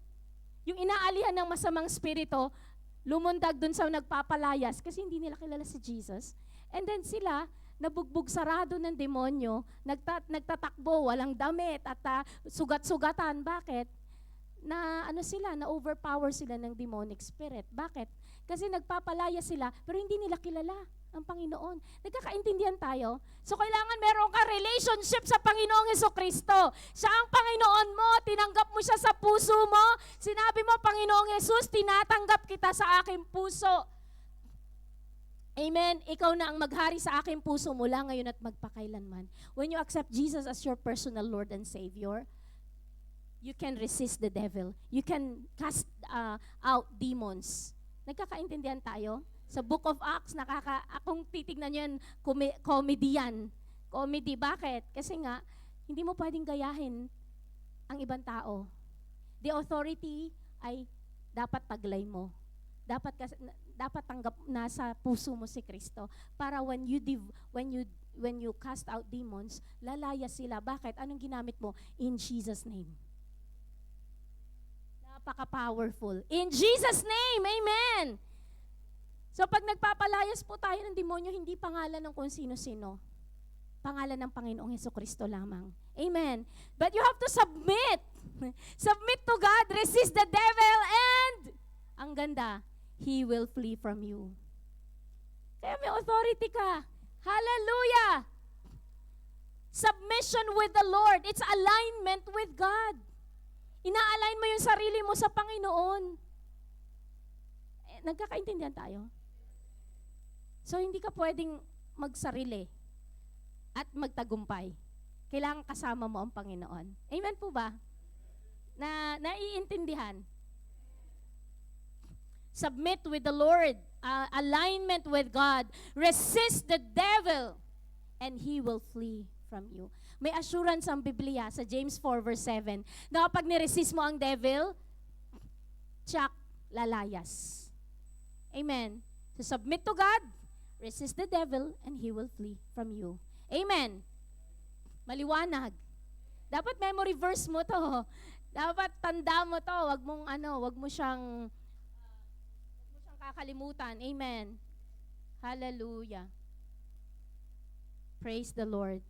inaalihan ng masamang spirito, lumundag dun sa nagpapalayas kasi hindi nila kilala si Jesus. And then sila, nabugbog sarado ng demonyo, nagtatakbo, walang damit at sugat-sugatan. Bakit? Na-overpower sila ng demonic spirit. Bakit? Kasi nagpapalaya sila, pero hindi nila kilala ang Panginoon. Nagkakaintindihan tayo? So kailangan meron ka relationship sa Panginoong Hesukristo. Siya ang Panginoon mo, tinanggap mo siya sa puso mo. Sinabi mo, Panginoong Jesus, tinatanggap kita sa aking puso. Amen. Ikaw na ang maghari sa aking puso mula ngayon at magpakailanman. When you accept Jesus as your personal Lord and Savior, you can resist the devil. You can cast out demons. Nagkakaintindihan tayo? Sa Book of Acts, akong titignan nyo yan, comedy yan. Comedy, bakit? Kasi nga, hindi mo pwedeng gayahin ang ibang tao. The authority ay dapat taglay mo. Dapat tanggap nasa puso mo si Kristo para when you cast out demons, lalaya sila. Bakit? Anong ginamit mo? In Jesus' name. Napaka-powerful. In Jesus' name, amen. So pag nagpapalayas po tayo ng demonyo, hindi pangalan ng kung sino-sino. Pangalan ng Panginoong Hesukristo lamang. Amen. But you have to submit. Submit to God, resist the devil, and ang ganda, He will flee from you. Kaya may authority ka. Hallelujah! Submission with the Lord. It's alignment with God. Ina-align mo yung sarili mo sa Panginoon. Nagkakaintindihan tayo? So, hindi ka pwedeng magsarili at magtagumpay. Kailangan kasama mo ang Panginoon. Amen po ba? Naiintindihan? Submit with the Lord. Alignment with God. Resist the devil and he will flee from you. May assurance ang Biblia sa James 4 verse 7 na kapag niresist mo ang devil, tsak, lalayas. Amen. So submit to God, resist the devil, and he will flee from you. Amen. Maliwanag. Dapat memory verse mo to. Dapat tanda mo to. Wag mo siyang kakalimutan. Amen. Hallelujah. Praise the Lord.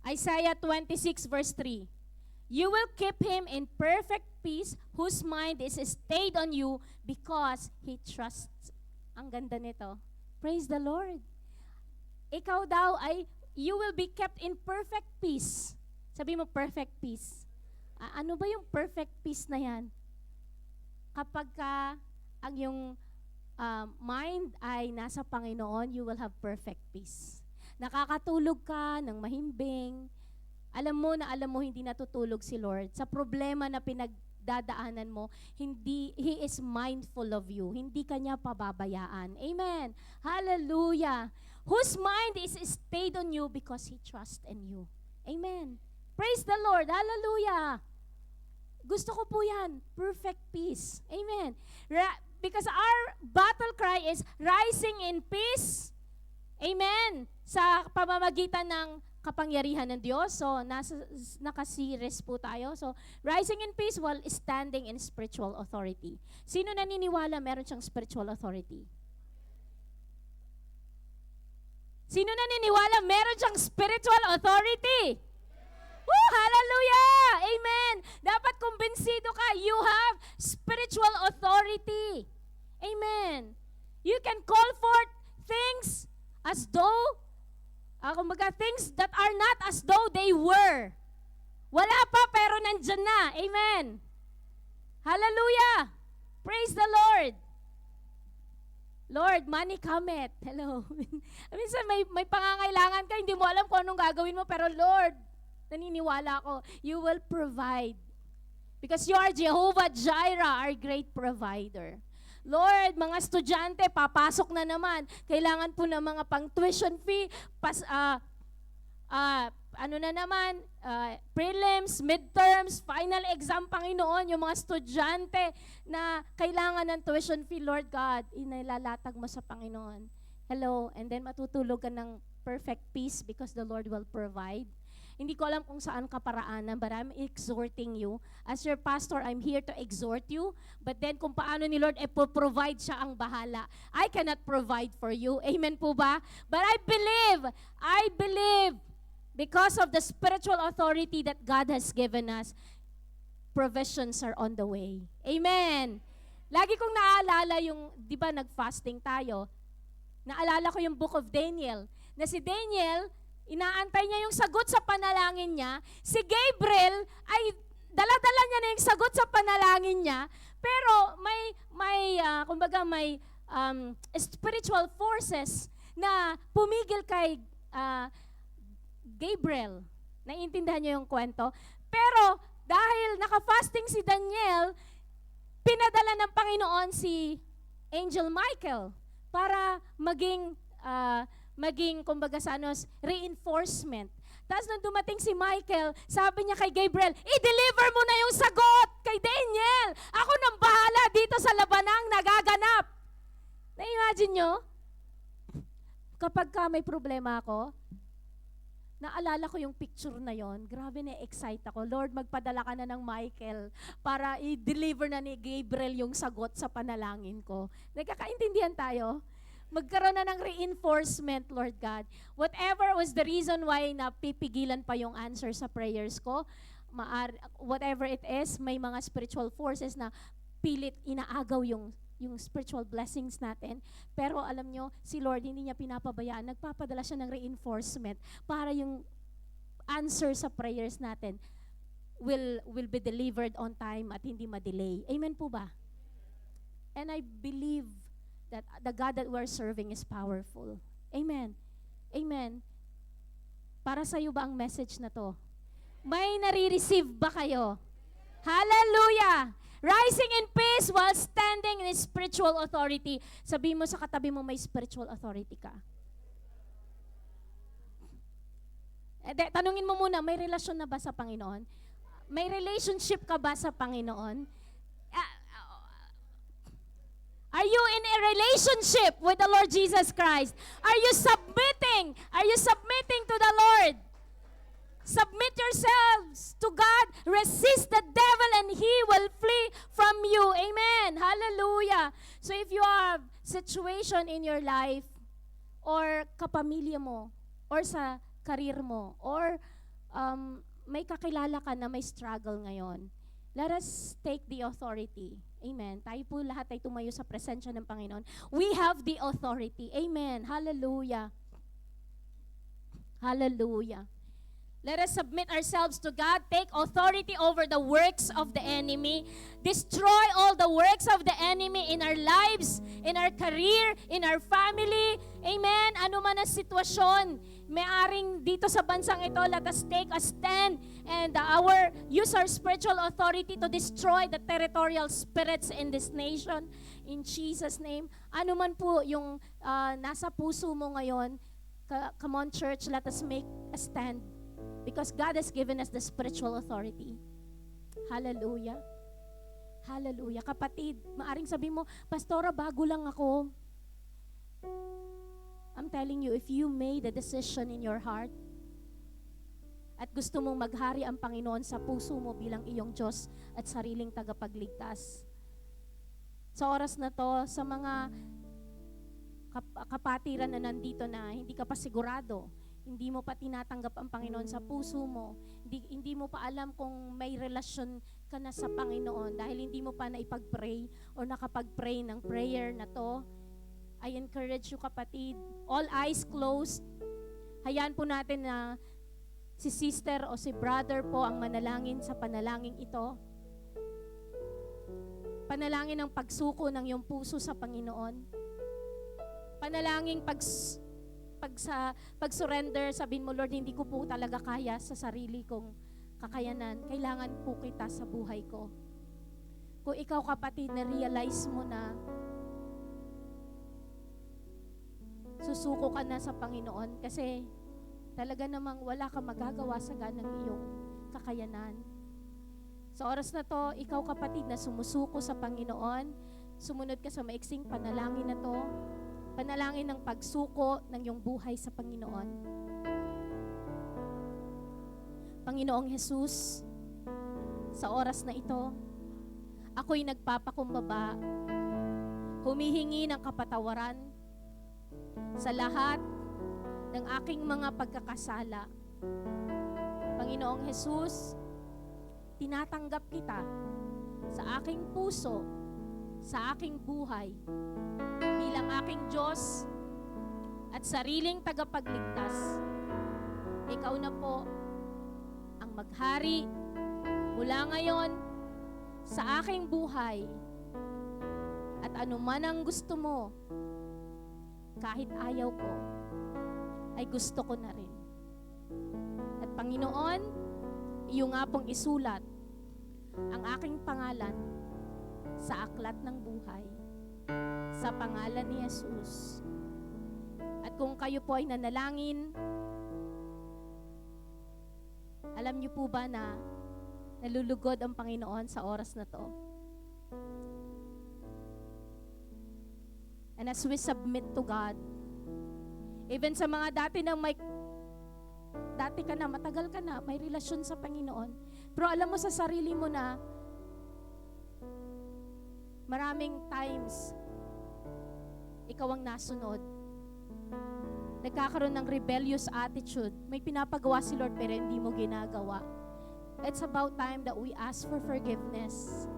Isaiah 26 verse 3. You will keep him in perfect peace whose mind is stayed on you because he trusts. Ang ganda nito. Praise the Lord. Ikaw daw ay you will be kept in perfect peace. Sabi mo perfect peace. Ano ba yung perfect peace na yan? Kapag ang yung mind ay nasa Panginoon, you will have perfect peace. Nakakatulog ka ng mahimbing. Alam mo hindi natutulog si Lord. Sa problema na pinagdadaanan mo, He is mindful of you. Hindi ka niya pababayaan. Amen. Hallelujah. Whose mind is stayed on you because He trusts in you. Amen. Praise the Lord. Hallelujah. Gusto ko po yan. Perfect peace. Amen. Because our battle cry is rising in peace. Amen. Sa pamamagitan ng kapangyarihan ng Diyos. So, nakasiris po tayo. So, rising in peace while standing in spiritual authority. Sino naniniwala meron siyang spiritual authority? Sino naniniwala meron siyang spiritual authority? Woo! Hallelujah! Amen! Dapat kumbinsido ka, you have spiritual authority. Amen. You can call forth things as though things that are not as though they were. Wala pa pero nandyan na. Amen. Hallelujah. Praise the Lord. Lord, money cometh. Hello. Minsan may pangangailangan ka, hindi mo alam kung anong gagawin mo, pero Lord, naniniwala ako, you will provide. Because you are Jehovah Jireh, our great provider. Lord, mga estudyante, papasok na naman. Kailangan po ng mga pang-tuition fee, prelims, midterms, final exam, Panginoon, yung mga estudyante na kailangan ng tuition fee, Lord God, inilalatag mo sa Panginoon. Hello, and then matutulog ka ng perfect peace because the Lord will provide. Hindi ko alam kung saan ka paraanan, but I'm exhorting you. As your pastor, I'm here to exhort you. But then kung paano ni Lord, provide siya ang bahala. I cannot provide for you. Amen po ba? But I believe, because of the spiritual authority that God has given us, provisions are on the way. Amen. Lagi kong naaalala yung, di ba nag-fasting tayo, naalala ko yung Book of Daniel, na si Daniel, inaantay niya yung sagot sa panalangin niya, si Gabriel ay dala-dala niya na yung sagot sa panalangin niya, pero may spiritual forces na pumigil kay Gabriel. Naiintindihan niyo yung kwento? Pero dahil naka-fasting si Daniel, pinadala ng Panginoon si Angel Michael para maging kumbaga sa reinforcement. Tapos nung dumating si Michael, sabi niya kay Gabriel, i-deliver mo na yung sagot kay Daniel. Ako nang bahala dito sa labanang nagaganap. Na-imagine nyo? Kapag may problema ako, naalala ko yung picture na yon. Grabe na-excite ako. Lord, magpadala ka na ng Michael para i-deliver na ni Gabriel yung sagot sa panalangin ko. Nagkakaintindihan tayo? Magkaroon na ng reinforcement, Lord God. Whatever was the reason why napipigilan pa yung answer sa prayers ko, whatever it is, may mga spiritual forces na pilit inaagaw yung spiritual blessings natin. Pero alam nyo, si Lord hindi niya pinapabayaan. Nagpapadala siya ng reinforcement para yung answer sa prayers natin will be delivered on time at hindi ma-delay. Amen po ba? And I believe that the God that we're serving is powerful. Amen. Amen. Para sa iyo ba ang message na to? May nare-receive ba kayo? Hallelujah! Rising in peace while standing in spiritual authority. Sabi mo sa katabi mo, may spiritual authority ka. Tanungin mo muna, may relasyon na ba sa Panginoon? May relationship ka ba sa Panginoon? Are you in a relationship with the Lord Jesus Christ? Are you submitting? Are you submitting to the Lord? Submit yourselves to God. Resist the devil and he will flee from you. Amen. Hallelujah. So if you have situation in your life or kapamilya mo or sa career mo or may kakilala ka na may struggle ngayon, let us take the authority. Amen. Tayo po lahat ay tumayo sa presensya ng Panginoon. We have the authority. Amen. Hallelujah. Hallelujah. Let us submit ourselves to God, take authority over the works of the enemy, destroy all the works of the enemy in our lives, in our career, in our family. Amen. Ano man ang sitwasyon, may-aring dito sa bansang ito, let us take a stand and use our spiritual authority to destroy the territorial spirits in this nation. In Jesus' name. Ano man po yung nasa puso mo ngayon, come on church, let us make a stand. Because God has given us the spiritual authority. Hallelujah. Hallelujah. Kapatid, maaring sabi mo, Pastora, bago lang ako. I'm telling you, if you made a decision in your heart at gusto mong maghari ang Panginoon sa puso mo bilang iyong Diyos at sariling tagapagligtas, sa oras na to, sa mga kapatiran na nandito na hindi ka pa sigurado, hindi mo pa tinatanggap ang Panginoon sa puso mo, hindi mo pa alam kung may relasyon ka na sa Panginoon dahil hindi mo pa naipag-pray or nakapag-pray ng prayer na to, I encourage you kapatid, all eyes closed, hayaan po natin na si sister o si brother po ang manalangin sa panalangin ito. Panalangin ng pagsuko ng iyong puso sa Panginoon. Panalangin pag-surrender, sabihin mo, Lord, hindi ko po talaga kaya sa sarili kong kakayanan. Kailangan po kita sa buhay ko. Kung ikaw kapatid, na-realize mo na susuko ka na sa Panginoon kasi talaga namang wala kang magagawa sa ganang iyong kakayanan. Sa oras na to, ikaw kapatid na sumusuko sa Panginoon, sumunod ka sa maiksing panalangin na to, panalangin ng pagsuko ng iyong buhay sa Panginoon. Panginoong Jesus, sa oras na ito, ako'y nagpapakumbaba, humihingi ng kapatawaran sa lahat ng aking mga pagkakasala. Panginoong Jesus, tinatanggap kita sa aking puso, sa aking buhay, bilang aking Diyos at sariling tagapagligtas. Ikaw na po ang maghari mula ngayon sa aking buhay. At anuman ang gusto mo, kahit ayaw ko, ay gusto ko na rin. At Panginoon, iyo nga pong isulat ang aking pangalan sa aklat ng buhay, sa pangalan ni Jesus. At kung kayo po ay nanalangin, alam niyo po ba na nalulugod ang Panginoon sa oras na to? And as we submit to God, even sa mga dati ka na, matagal ka na, may relasyon sa Panginoon, pero alam mo sa sarili mo na, maraming times, ikaw ang nasunod. Nagkakaroon ng rebellious attitude. May pinapagawa si Lord pero hindi mo ginagawa. It's about time that we ask for forgiveness.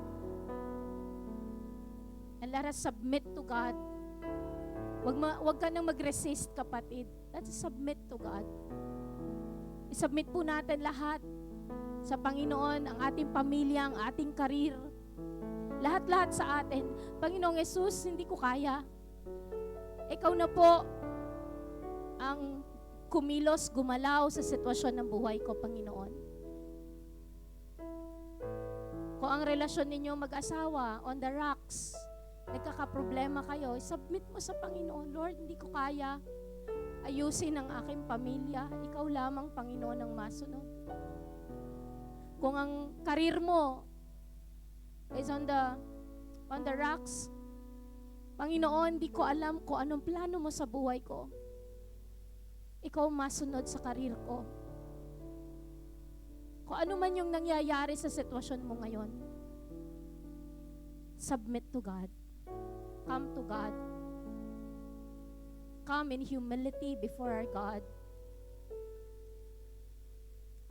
And let us submit to God. Wag ka nang mag-resist, kapatid. Let's submit to God. I-submit po natin lahat sa Panginoon, ang ating pamilya, ang ating karir. Lahat-lahat sa atin. Panginoong Jesus, hindi ko kaya. Ikaw na po ang kumilos, gumalaw sa sitwasyon ng buhay ko, Panginoon. Kung ang relasyon ninyo mag-asawa, on the rocks, nagkakaproblema kayo, submit mo sa Panginoon. Lord, hindi ko kaya ayusin ang aking pamilya. Ikaw lamang, Panginoon, ang masunod. Kung ang karir mo is on the rocks, Panginoon, di ko alam kung anong plano mo sa buhay ko. Ikaw masunod sa karir ko. Kung ano man yung nangyayari sa sitwasyon mo ngayon, submit to God. Come to God. Come in humility before our God.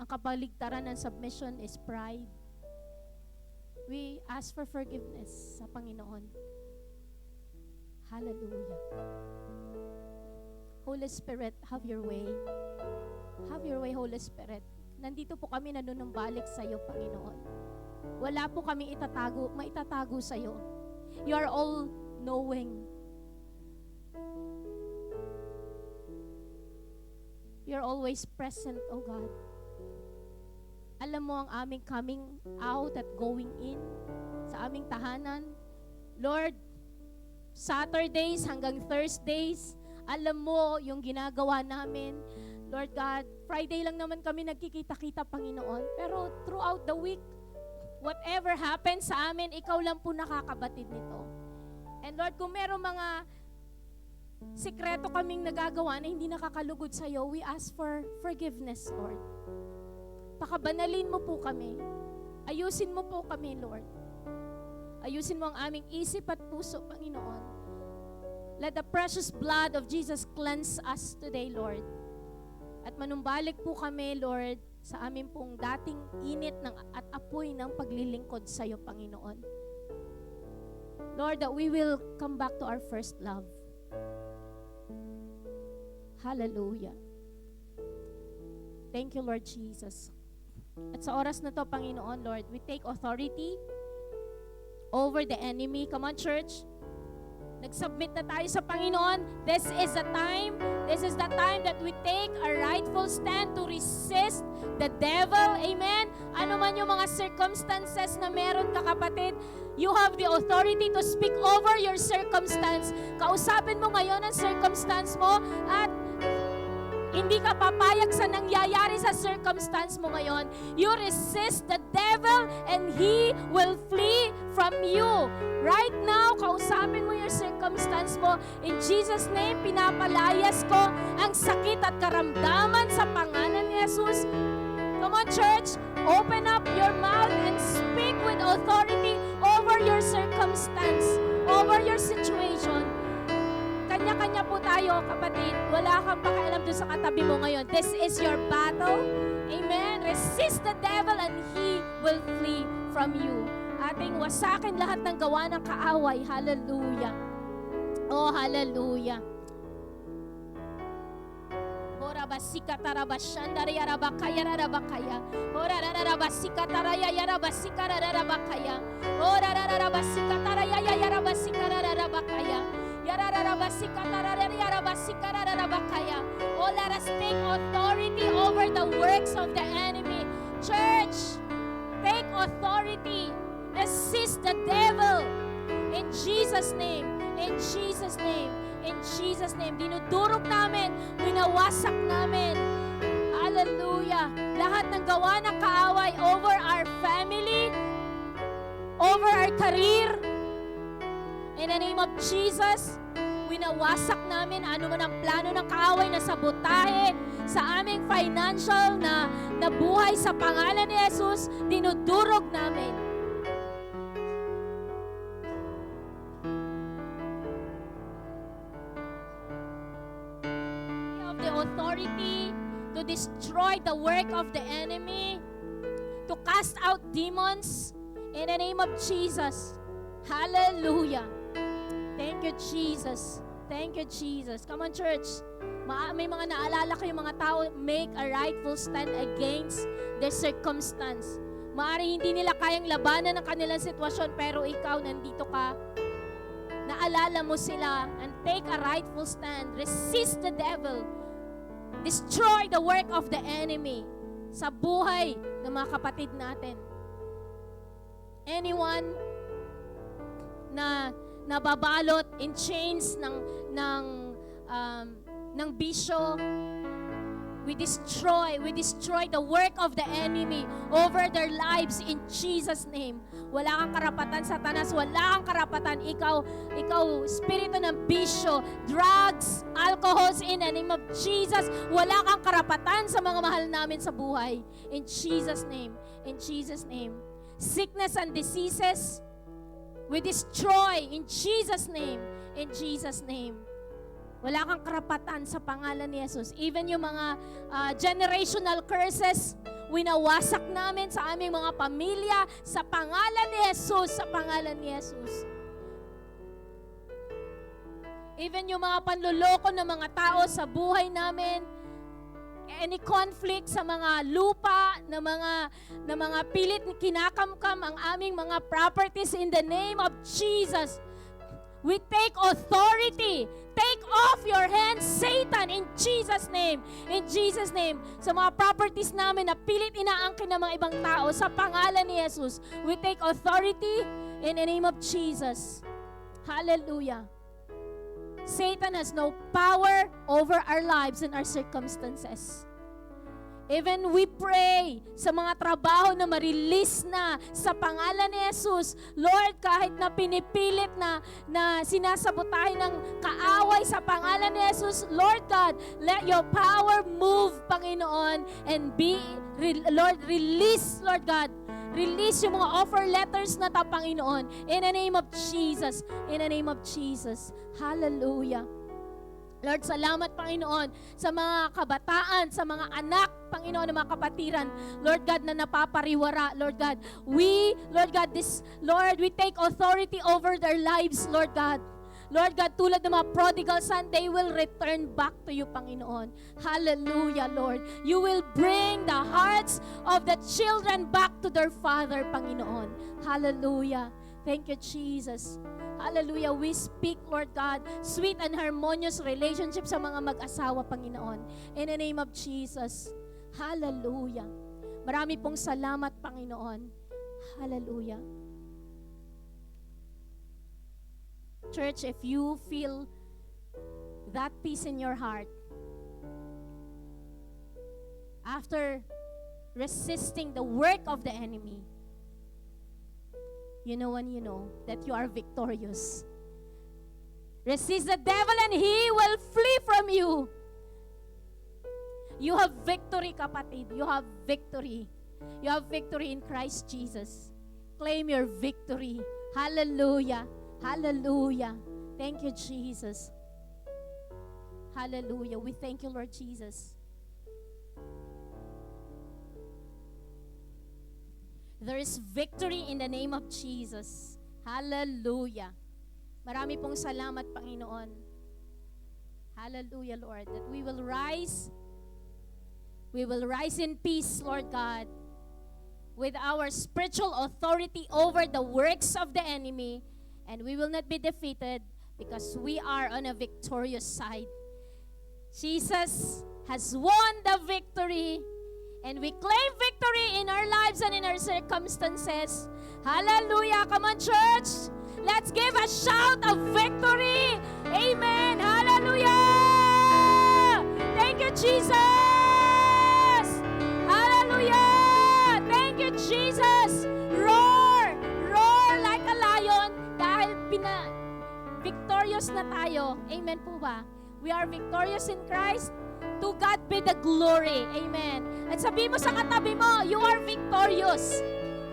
Ang kabaligtaran ng submission is pride. We ask for forgiveness sa Panginoon. Hallelujah. Holy Spirit, have your way. Have your way, Holy Spirit. Nandito po kami nanunumbalik sa iyo, Panginoon. Wala po kami maitatago sa iyo. You are all knowing. You are always present, O God. Alam mo ang aming coming out at going in sa aming tahanan. Lord, Saturdays hanggang Thursdays, alam mo yung ginagawa namin. Lord God, Friday lang naman kami nagkikita-kita, Panginoon. Pero throughout the week, whatever happens sa amin, ikaw lang po nakakabatid nito. And Lord, kung meron mga sikreto kaming nagagawa na hindi nakakalugod sa iyo, we ask for forgiveness, Lord. Pakabanalin mo po kami. Ayusin mo po kami, Lord. Ayusin mo ang aming isip at puso, Panginoon. Let the precious blood of Jesus cleanse us today, Lord. At manumbalik po kami, Lord, sa amin pong dating init at apoy ng paglilingkod sa iyo, Panginoon. Lord, that we will come back to our first love. Hallelujah. Thank you, Lord Jesus. At sa oras na to, Panginoon, Lord, we take authority over the enemy. Come on, church. Nag-submit na tayo sa Panginoon. This is the time that we take a rightful stand to resist the devil. Amen? Ano man yung mga circumstances na meron ka, kapatid, you have the authority to speak over your circumstance. Kausapin mo ngayon ang circumstance mo at hindi ka papayag sa nangyayari sa circumstance mo ngayon. You resist the devil and he will flee from you. Right now, kausapin mo yung circumstance mo. In Jesus' name, pinapalayas ko ang sakit at karamdaman sa pangalan ni Jesus. Come on, church. Open up your mouth and speak with authority over your circumstance, over your situation. Kanya-kanya po tayo, kapatid. Wala kang pakialam doon sa katabi mo ngayon. This is your battle. Amen. Resist the devil and he will flee from you. Ating wasakin lahat ng gawa ng kaaway. Hallelujah. Oh, hallelujah. Basika tarabashandara yarabakaya rarabakaya. Ora rarabasika taraya yarabasika rarabakaya. Ora rarabasika taraya yarabasika rarabakaya. Yararabasika taraya yarabasika rarabakaya. Oh, let us take authority over the works of the enemy. Church, take authority. Resist the devil. In Jesus' name. In Jesus' name. In Jesus' name. Dinudurog namin, winawasak namin. Hallelujah. Lahat ng gawa ng kaaway over our family, over our career. In the name of Jesus, winawasak namin ano man ang plano ng kaaway na sabotahe sa aming financial na buhay sa pangalan ni Jesus. Dinudurog namin. Authority to destroy the work of the enemy, to cast out demons in the name of Jesus. Hallelujah. Thank you, Jesus. Thank you, Jesus. Come on, church. May mga naalala kayong mga tao, make a rightful stand against their circumstance. Maari hindi nila kayang labanan ng kanilang sitwasyon, pero ikaw nandito ka. Naalala mo sila and take a rightful stand. Resist the devil. Destroy the work of the enemy sa buhay ng mga kapatid natin. Anyone na nababalot in chains ng bisyo, we destroy the work of the enemy over their lives in Jesus' name. Wala kang karapatan, Satanas. Wala kang karapatan. Ikaw, spirito ng bisyo, drugs, alcohols, in the name of Jesus. Wala kang karapatan sa mga mahal namin sa buhay. In Jesus' name. In Jesus' name. Sickness and diseases, we destroy in Jesus' name. In Jesus' name. Wala kang karapatan sa pangalan ni Jesus. Even yung mga generational curses, winawasak namin sa aming mga pamilya sa pangalan ni Jesus, sa pangalan ni Jesus. Even yung mga panluloko ng mga tao sa buhay namin, any conflict sa mga lupa, na mga pilit kinakamkam ang aming mga properties in the name of Jesus. We take authority. Take off your hands, Satan, in Jesus' name. In Jesus' name. Sa mga properties namin na pilit inaangkin ng mga ibang tao, sa pangalan ni Jesus, we take authority in the name of Jesus. Hallelujah. Satan has no power over our lives and our circumstances. Even we pray sa mga trabaho na ma-release na sa pangalan ni Jesus. Lord, kahit na pinipilit na sinasabotahe ng kaaway sa pangalan ni Jesus, Lord God, let your power move, Panginoon, and Lord, release, Lord God, release yung mga offer letters na ta, Panginoon, in the name of Jesus, in the name of Jesus. Hallelujah. Lord, salamat, Panginoon, sa mga kabataan, sa mga anak, Panginoon, ng mga kapatiran, Lord God, na napapariwara, Lord God. Lord God, we take authority over their lives, Lord God. Lord God, tulad ng mga prodigal son, they will return back to you, Panginoon. Hallelujah, Lord. You will bring the hearts of the children back to their father, Panginoon. Hallelujah. Thank you, Jesus. Hallelujah. We speak, Lord God, sweet and harmonious relationship sa mga mag-asawa, Panginoon. In the name of Jesus. Hallelujah. Marami pong salamat, Panginoon. Hallelujah. Church, if you feel that peace in your heart, after resisting the work of the enemy, you know and you know that you are victorious. Resist the devil and he will flee from you. You have victory, kapatid. You have victory. You have victory in Christ Jesus. Claim your victory. Hallelujah. Hallelujah. Thank you, Jesus. Hallelujah. We thank you, Lord Jesus. There is victory in the name of Jesus. Hallelujah. Marami pong salamat, Panginoon. Hallelujah, Lord, that we will rise. We will rise in peace, Lord God, with our spiritual authority over the works of the enemy, and we will not be defeated because we are on a victorious side. Jesus has won the victory, and we claim victory in our lives and in our circumstances. Hallelujah. Come on, church. Let's give a shout of victory. Amen. Hallelujah. Thank you, Jesus. Hallelujah. Thank you, Jesus. Roar. Roar like a lion dahil victorious na tayo. Amen po ba? We are victorious in Christ. To God be the glory. Amen. At sabi mo sa katabi mo, you are victorious.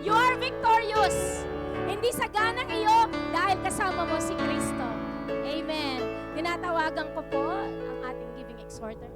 You are victorious. Hindi sa ganang iyo dahil kasama mo si Kristo. Amen. Tinatawagan ko po ang ating giving exhorter.